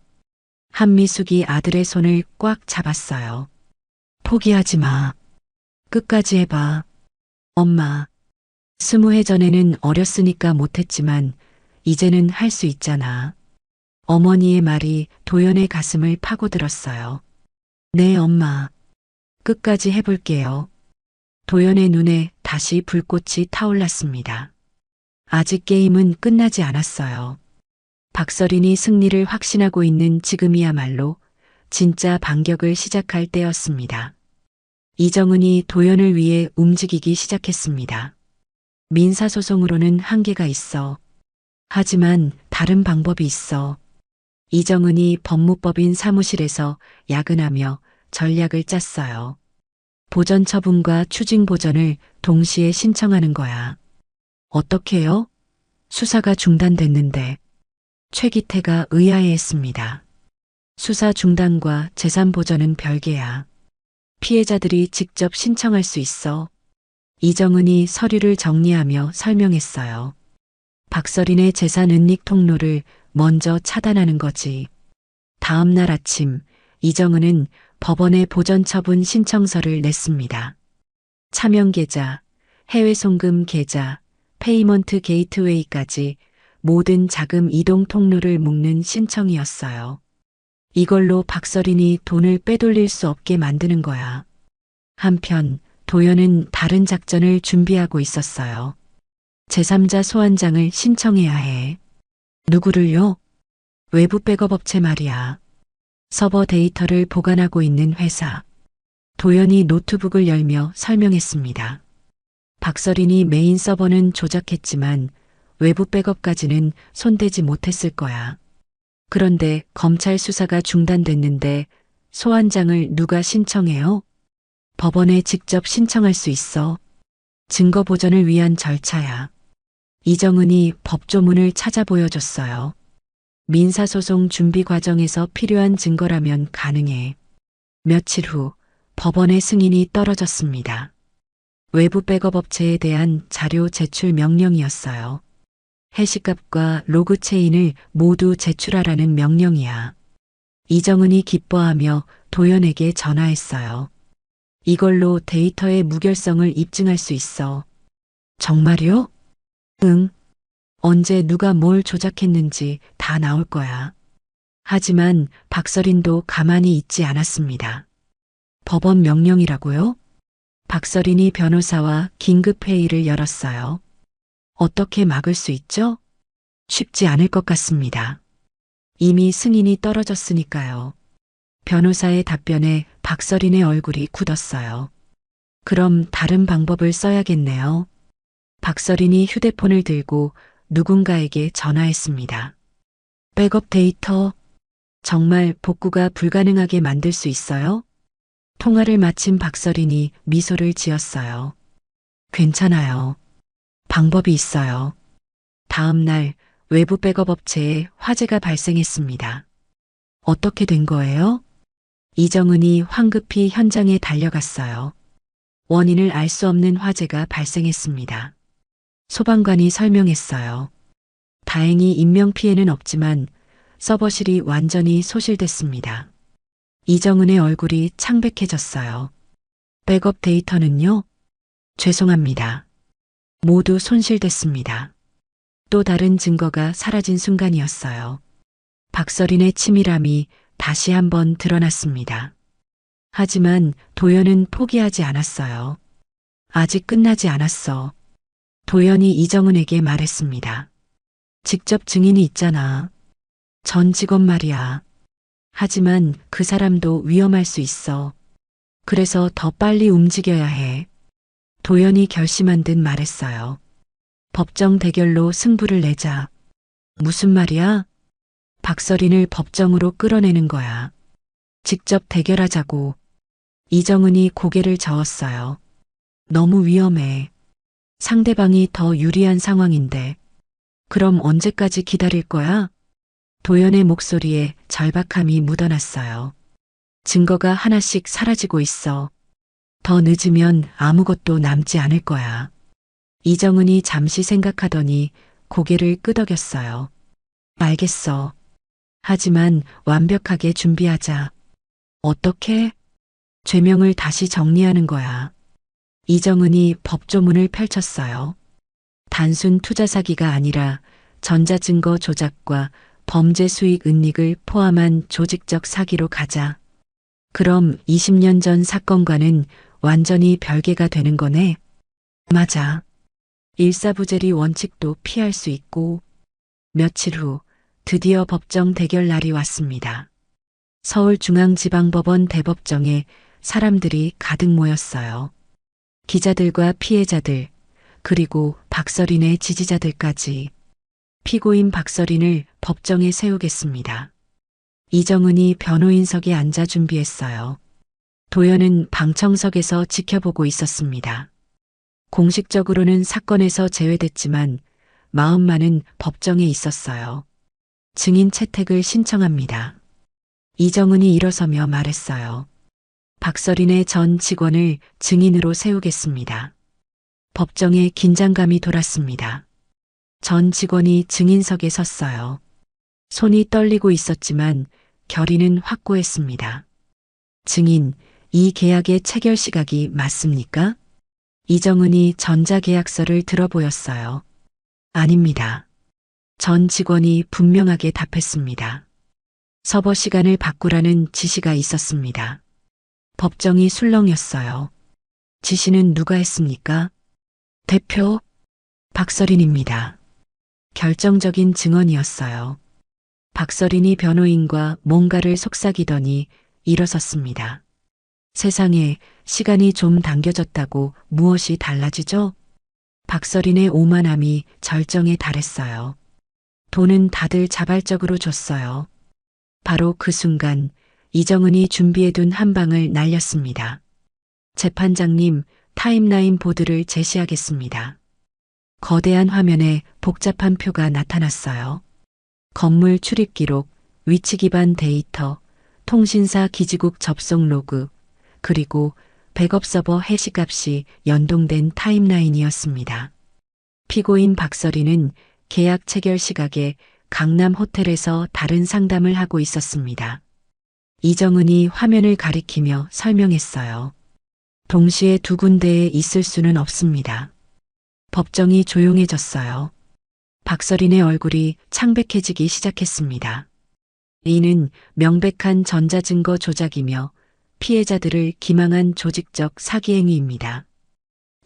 한미숙이 아들의 손을 꽉 잡았어요. 포기하지 마. 끝까지 해봐. 엄마, 20해 전에는 어렸으니까 못했지만 이제는 할 수 있잖아. 어머니의 말이 도연의 가슴을 파고들었어요. 네, 엄마. 끝까지 해볼게요. 도연의 눈에 다시 불꽃이 타올랐습니다. 아직 게임은 끝나지 않았어요. 박서린이 승리를 확신하고 있는 지금이야말로 진짜 반격을 시작할 때였습니다. 이정은이 도연을 위해 움직이기 시작했습니다. 민사소송으로는 한계가 있어. 하지만 다른 방법이 있어. 이정은이 법무법인 사무실에서 야근하며 전략을 짰어요. 보전 처분과 추징 보전을 동시에 신청하는 거야. 어떻게요? 수사가 중단됐는데. 최기태가 의아해했습니다. 수사 중단과 재산 보전은 별개야. 피해자들이 직접 신청할 수 있어. 이정은이 서류를 정리하며 설명했어요. 박서린의 재산 은닉 통로를 먼저 차단하는 거지. 다음 날 아침, 이정은은 법원에 보전 처분 신청서를 냈습니다. 차명 계좌, 해외 송금 계좌, 페이먼트 게이트웨이까지 모든 자금 이동 통로를 묶는 신청이었어요. 이걸로 박서린이 돈을 빼돌릴 수 없게 만드는 거야. 한편 도연은 다른 작전을 준비하고 있었어요. 제3자 소환장을 신청해야 해. 누구를요? 외부 백업 업체 말이야. 서버 데이터를 보관하고 있는 회사. 도연이 노트북을 열며 설명했습니다. 박서린이 메인 서버는 조작했지만 외부 백업까지는 손대지 못했을 거야. 그런데 검찰 수사가 중단됐는데 소환장을 누가 신청해요? 법원에 직접 신청할 수 있어. 증거 보전을 위한 절차야. 이정은이 법조문을 찾아 보여줬어요. 민사소송 준비 과정에서 필요한 증거라면 가능해. 며칠 후 법원의 승인이 떨어졌습니다. 외부 백업 업체에 대한 자료 제출 명령이었어요. 해시값과 로그 체인을 모두 제출하라는 명령이야. 이정은이 기뻐하며 도연에게 전화했어요. 이걸로 데이터의 무결성을 입증할 수 있어. 정말요? 응. 언제 누가 뭘 조작했는지 다 나올 거야. 하지만 박서린도 가만히 있지 않았습니다. 법원 명령이라고요? 박서린이 변호사와 긴급 회의를 열었어요. 어떻게 막을 수 있죠? 쉽지 않을 것 같습니다. 이미 승인이 떨어졌으니까요. 변호사의 답변에 박서린의 얼굴이 굳었어요. 그럼 다른 방법을 써야겠네요. 박서린이 휴대폰을 들고 누군가에게 전화했습니다. 백업 데이터, 정말 복구가 불가능하게 만들 수 있어요? 통화를 마친 박서린이 미소를 지었어요. 괜찮아요. 방법이 있어요. 다음 날 외부 백업 업체에 화재가 발생했습니다. 어떻게 된 거예요? 이정은이 황급히 현장에 달려갔어요. 원인을 알 수 없는 화재가 발생했습니다. 소방관이 설명했어요. 다행히 인명피해는 없지만 서버실이 완전히 소실됐습니다. 이정은의 얼굴이 창백해졌어요. 백업 데이터는요? 죄송합니다. 모두 손실됐습니다. 또 다른 증거가 사라진 순간이었어요. 박서린의 치밀함이 다시 한번 드러났습니다. 하지만 도연은 포기하지 않았어요. 아직 끝나지 않았어. 도연이 이정은에게 말했습니다. 직접 증인이 있잖아. 전 직원 말이야. 하지만 그 사람도 위험할 수 있어. 그래서 더 빨리 움직여야 해. 도연이 결심한 듯 말했어요. 법정 대결로 승부를 내자. 무슨 말이야? 박서린을 법정으로 끌어내는 거야. 직접 대결하자고. 이정은이 고개를 저었어요. 너무 위험해. 상대방이 더 유리한 상황인데. 그럼 언제까지 기다릴 거야? 도연의 목소리에 절박함이 묻어났어요. 증거가 하나씩 사라지고 있어. 더 늦으면 아무것도 남지 않을 거야. 이정은이 잠시 생각하더니 고개를 끄덕였어요. 알겠어. 하지만 완벽하게 준비하자. 어떻게? 죄명을 다시 정리하는 거야. 이정은이 법조문을 펼쳤어요. 단순 투자 사기가 아니라 전자증거 조작과 범죄 수익 은닉을 포함한 조직적 사기로 가자. 그럼 20년 전 사건과는 완전히 별개가 되는 거네? 맞아. 일사부재리 원칙도 피할 수 있고. 며칠 후 드디어 법정 대결 날이 왔습니다. 서울중앙지방법원 대법정에 사람들이 가득 모였어요. 기자들과 피해자들, 그리고 박서린의 지지자들까지. 피고인 박서린을 법정에 세우겠습니다. 이정은이 변호인석에 앉아 준비했어요. 도연은 방청석에서 지켜보고 있었습니다. 공식적으로는 사건에서 제외됐지만 마음만은 법정에 있었어요. 증인 채택을 신청합니다. 이정은이 일어서며 말했어요. 박서린의 전 직원을 증인으로 세우겠습니다. 법정에 긴장감이 돌았습니다. 전 직원이 증인석에 섰어요. 손이 떨리고 있었지만 결의는 확고했습니다. 증인, 이 계약의 체결 시각이 맞습니까? 이정은이 전자계약서를 들어보였어요. 아닙니다. 전 직원이 분명하게 답했습니다. 서버 시간을 바꾸라는 지시가 있었습니다. 법정이 술렁였어요. 지시는 누가 했습니까? 대표? 박서린입니다. 결정적인 증언이었어요. 박서린이 변호인과 뭔가를 속삭이더니 일어섰습니다. 세상에 시간이 좀 당겨졌다고 무엇이 달라지죠? 박서린의 오만함이 절정에 달했어요. 돈은 다들 자발적으로 줬어요. 바로 그 순간 이정은이 준비해둔 한 방을 날렸습니다. 재판장님, 타임라인 보드를 제시하겠습니다. 거대한 화면에 복잡한 표가 나타났어요. 건물 출입 기록, 위치 기반 데이터, 통신사 기지국 접속 로그, 그리고 백업 서버 해시값이 연동된 타임라인이었습니다. 피고인 박서린은 계약 체결 시각에 강남 호텔에서 다른 상담을 하고 있었습니다. 이정은이 화면을 가리키며 설명했어요. 동시에 두 군데에 있을 수는 없습니다. 법정이 조용해졌어요. 박서린의 얼굴이 창백해지기 시작했습니다. 이는 명백한 전자증거 조작이며 피해자들을 기망한 조직적 사기 행위입니다.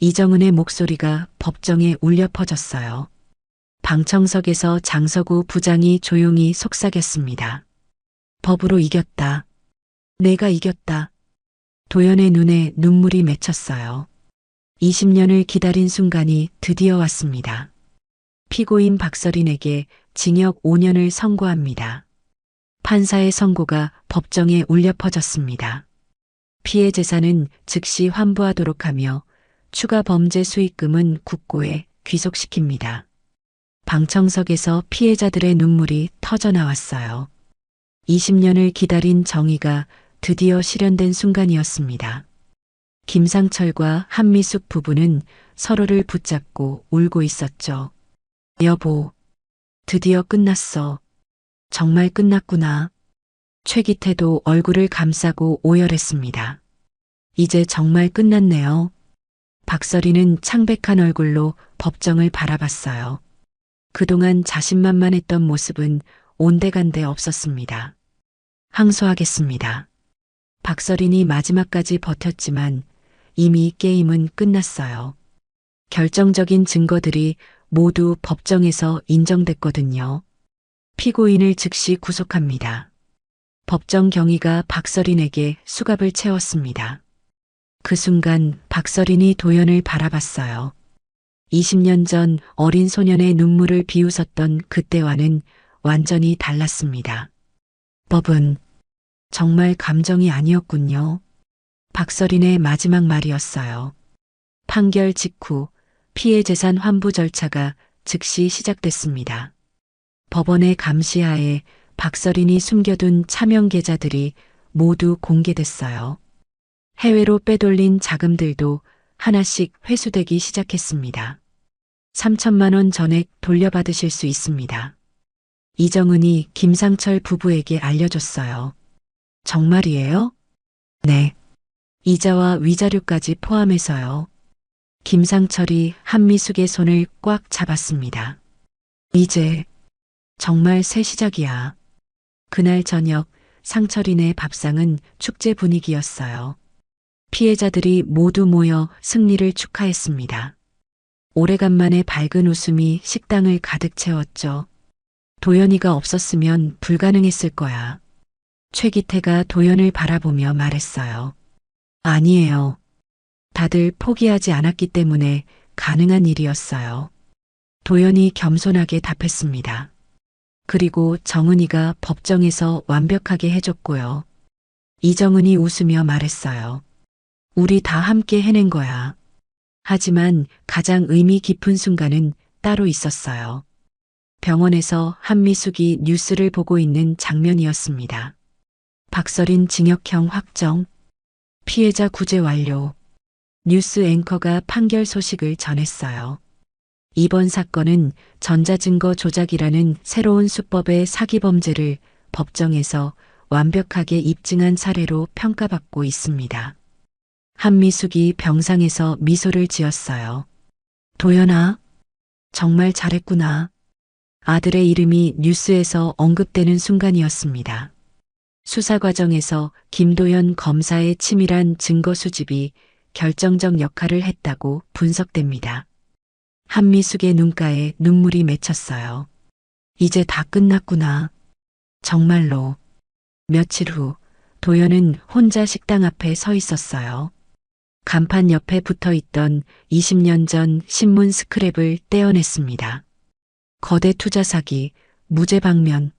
이정은의 목소리가 법정에 울려 퍼졌어요. 방청석에서 장서구 부장이 조용히 속삭였습니다. 법으로 이겼다. 내가 이겼다. 도연의 눈에 눈물이 맺혔어요. 20년을 기다린 순간이 드디어 왔습니다. 피고인 박서린에게 징역 5년을 선고합니다. 판사의 선고가 법정에 울려 퍼졌습니다. 피해 재산은 즉시 환부하도록 하며 추가 범죄 수익금은 국고에 귀속시킵니다. 방청석에서 피해자들의 눈물이 터져나왔어요. 20년을 기다린 정의가 드디어 실현된 순간이었습니다. 김상철과 한미숙 부부는 서로를 붙잡고 울고 있었죠. 여보, 드디어 끝났어. 정말 끝났구나. 최기태도 얼굴을 감싸고 오열했습니다. 이제 정말 끝났네요. 박서린은 창백한 얼굴로 법정을 바라봤어요. 그동안 자신만만했던 모습은 온데간데 없었습니다. 항소하겠습니다. 박서린이 마지막까지 버텼지만 이미 게임은 끝났어요. 결정적인 증거들이 모두 법정에서 인정됐거든요. 피고인을 즉시 구속합니다. 법정 경위가 박서린에게 수갑을 채웠습니다. 그 순간 박서린이 도연을 바라봤어요. 20년 전 어린 소년의 눈물을 비웃었던 그때와는 완전히 달랐습니다. 법은 정말 감정이 아니었군요. 박서린의 마지막 말이었어요. 판결 직후 피해 재산 환부 절차가 즉시 시작됐습니다. 법원의 감시하에 박서린이 숨겨둔 차명 계좌들이 모두 공개됐어요. 해외로 빼돌린 자금들도 하나씩 회수되기 시작했습니다. 3천만 원 전액 돌려받으실 수 있습니다. 이정은이 김상철 부부에게 알려줬어요. 정말이에요? 네. 이자와 위자료까지 포함해서요. 김상철이 한미숙의 손을 꽉 잡았습니다. 이제 정말 새 시작이야. 그날 저녁 상철이네 밥상은 축제 분위기였어요. 피해자들이 모두 모여 승리를 축하했습니다. 오래간만에 밝은 웃음이 식당을 가득 채웠죠. 도연이가 없었으면 불가능했을 거야. 최기태가 도연을 바라보며 말했어요. 아니에요. 다들 포기하지 않았기 때문에 가능한 일이었어요. 도연이 겸손하게 답했습니다. 그리고 정은이가 법정에서 완벽하게 해줬고요. 이정은이 웃으며 말했어요. 우리 다 함께 해낸 거야. 하지만 가장 의미 깊은 순간은 따로 있었어요. 병원에서 한미숙이 뉴스를 보고 있는 장면이었습니다. 박서린 징역형 확정, 피해자 구제 완료. 뉴스 앵커가 판결 소식을 전했어요. 이번 사건은 전자증거 조작이라는 새로운 수법의 사기범죄를 법정에서 완벽하게 입증한 사례로 평가받고 있습니다. 한미숙이 병상에서 미소를 지었어요. 도연아, 정말 잘했구나. 아들의 이름이 뉴스에서 언급되는 순간이었습니다. 수사 과정에서 김도연 검사의 치밀한 증거 수집이 결정적 역할을 했다고 분석됩니다. 한미숙의 눈가에 눈물이 맺혔어요. 이제 다 끝났구나. 정말로. 며칠 후 도연은 혼자 식당 앞에 서 있었어요. 간판 옆에 붙어 있던 20년 전 신문 스크랩을 떼어냈습니다. 거대 투자 사기, 무죄 방면.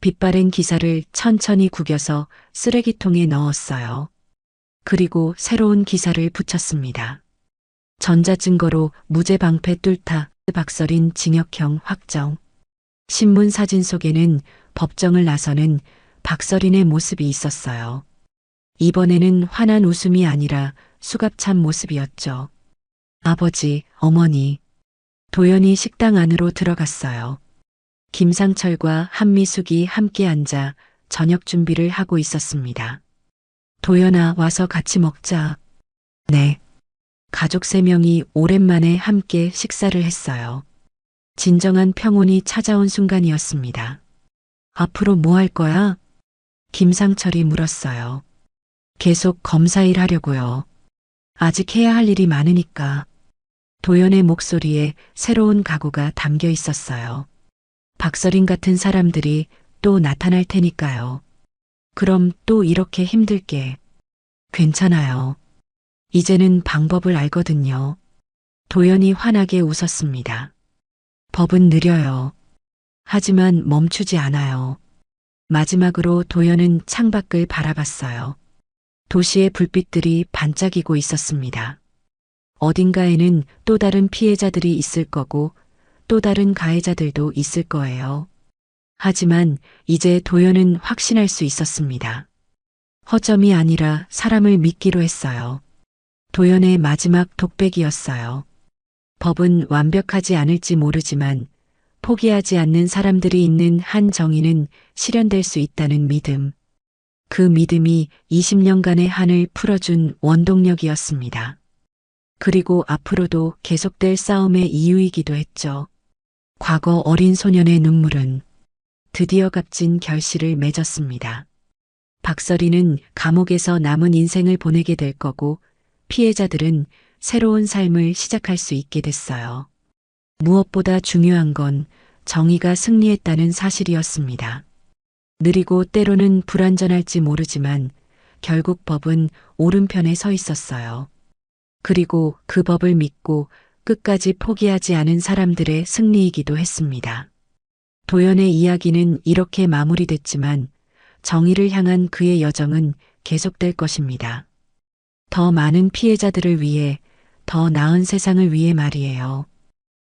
빛바랜 기사를 천천히 구겨서 쓰레기통에 넣었어요. 그리고 새로운 기사를 붙였습니다. 전자증거로 무죄 방패 뚫다 박서린 징역형 확정. 신문 사진 속에는 법정을 나서는 박서린의 모습이 있었어요. 이번에는 환한 웃음이 아니라 수갑찬 모습이었죠. 아버지, 어머니. 도연이 식당 안으로 들어갔어요. 김상철과 한미숙이 함께 앉아 저녁 준비를 하고 있었습니다. 도연아, 와서 같이 먹자. 네. 가족 3명이 오랜만에 함께 식사를 했어요. 진정한 평온이 찾아온 순간이었습니다. 앞으로 뭐 할 거야? 김상철이 물었어요. 계속 검사일 하려고요. 아직 해야 할 일이 많으니까. 도연의 목소리에 새로운 각오가 담겨 있었어요. 박서린 같은 사람들이 또 나타날 테니까요. 그럼 또 이렇게 힘들게. 괜찮아요. 이제는 방법을 알거든요. 도연이 환하게 웃었습니다. 법은 느려요. 하지만 멈추지 않아요. 마지막으로 도연은 창밖을 바라봤어요. 도시의 불빛들이 반짝이고 있었습니다. 어딘가에는 또 다른 피해자들이 있을 거고 또 다른 가해자들도 있을 거예요. 하지만 이제 도연은 확신할 수 있었습니다. 허점이 아니라 사람을 믿기로 했어요. 도연의 마지막 독백이었어요. 법은 완벽하지 않을지 모르지만 포기하지 않는 사람들이 있는 한 정의는 실현될 수 있다는 믿음. 그 믿음이 20년간의 한을 풀어준 원동력이었습니다. 그리고 앞으로도 계속될 싸움의 이유이기도 했죠. 과거 어린 소년의 눈물은 드디어 값진 결실을 맺었습니다. 박서린은 감옥에서 남은 인생을 보내게 될 거고 피해자들은 새로운 삶을 시작할 수 있게 됐어요. 무엇보다 중요한 건 정의가 승리했다는 사실이었습니다. 느리고 때로는 불완전할지 모르지만 결국 법은 오른편에 서 있었어요. 그리고 그 법을 믿고 끝까지 포기하지 않은 사람들의 승리이기도 했습니다. 도연의 이야기는 이렇게 마무리됐지만 정의를 향한 그의 여정은 계속될 것입니다. 더 많은 피해자들을 위해, 더 나은 세상을 위해 말이에요.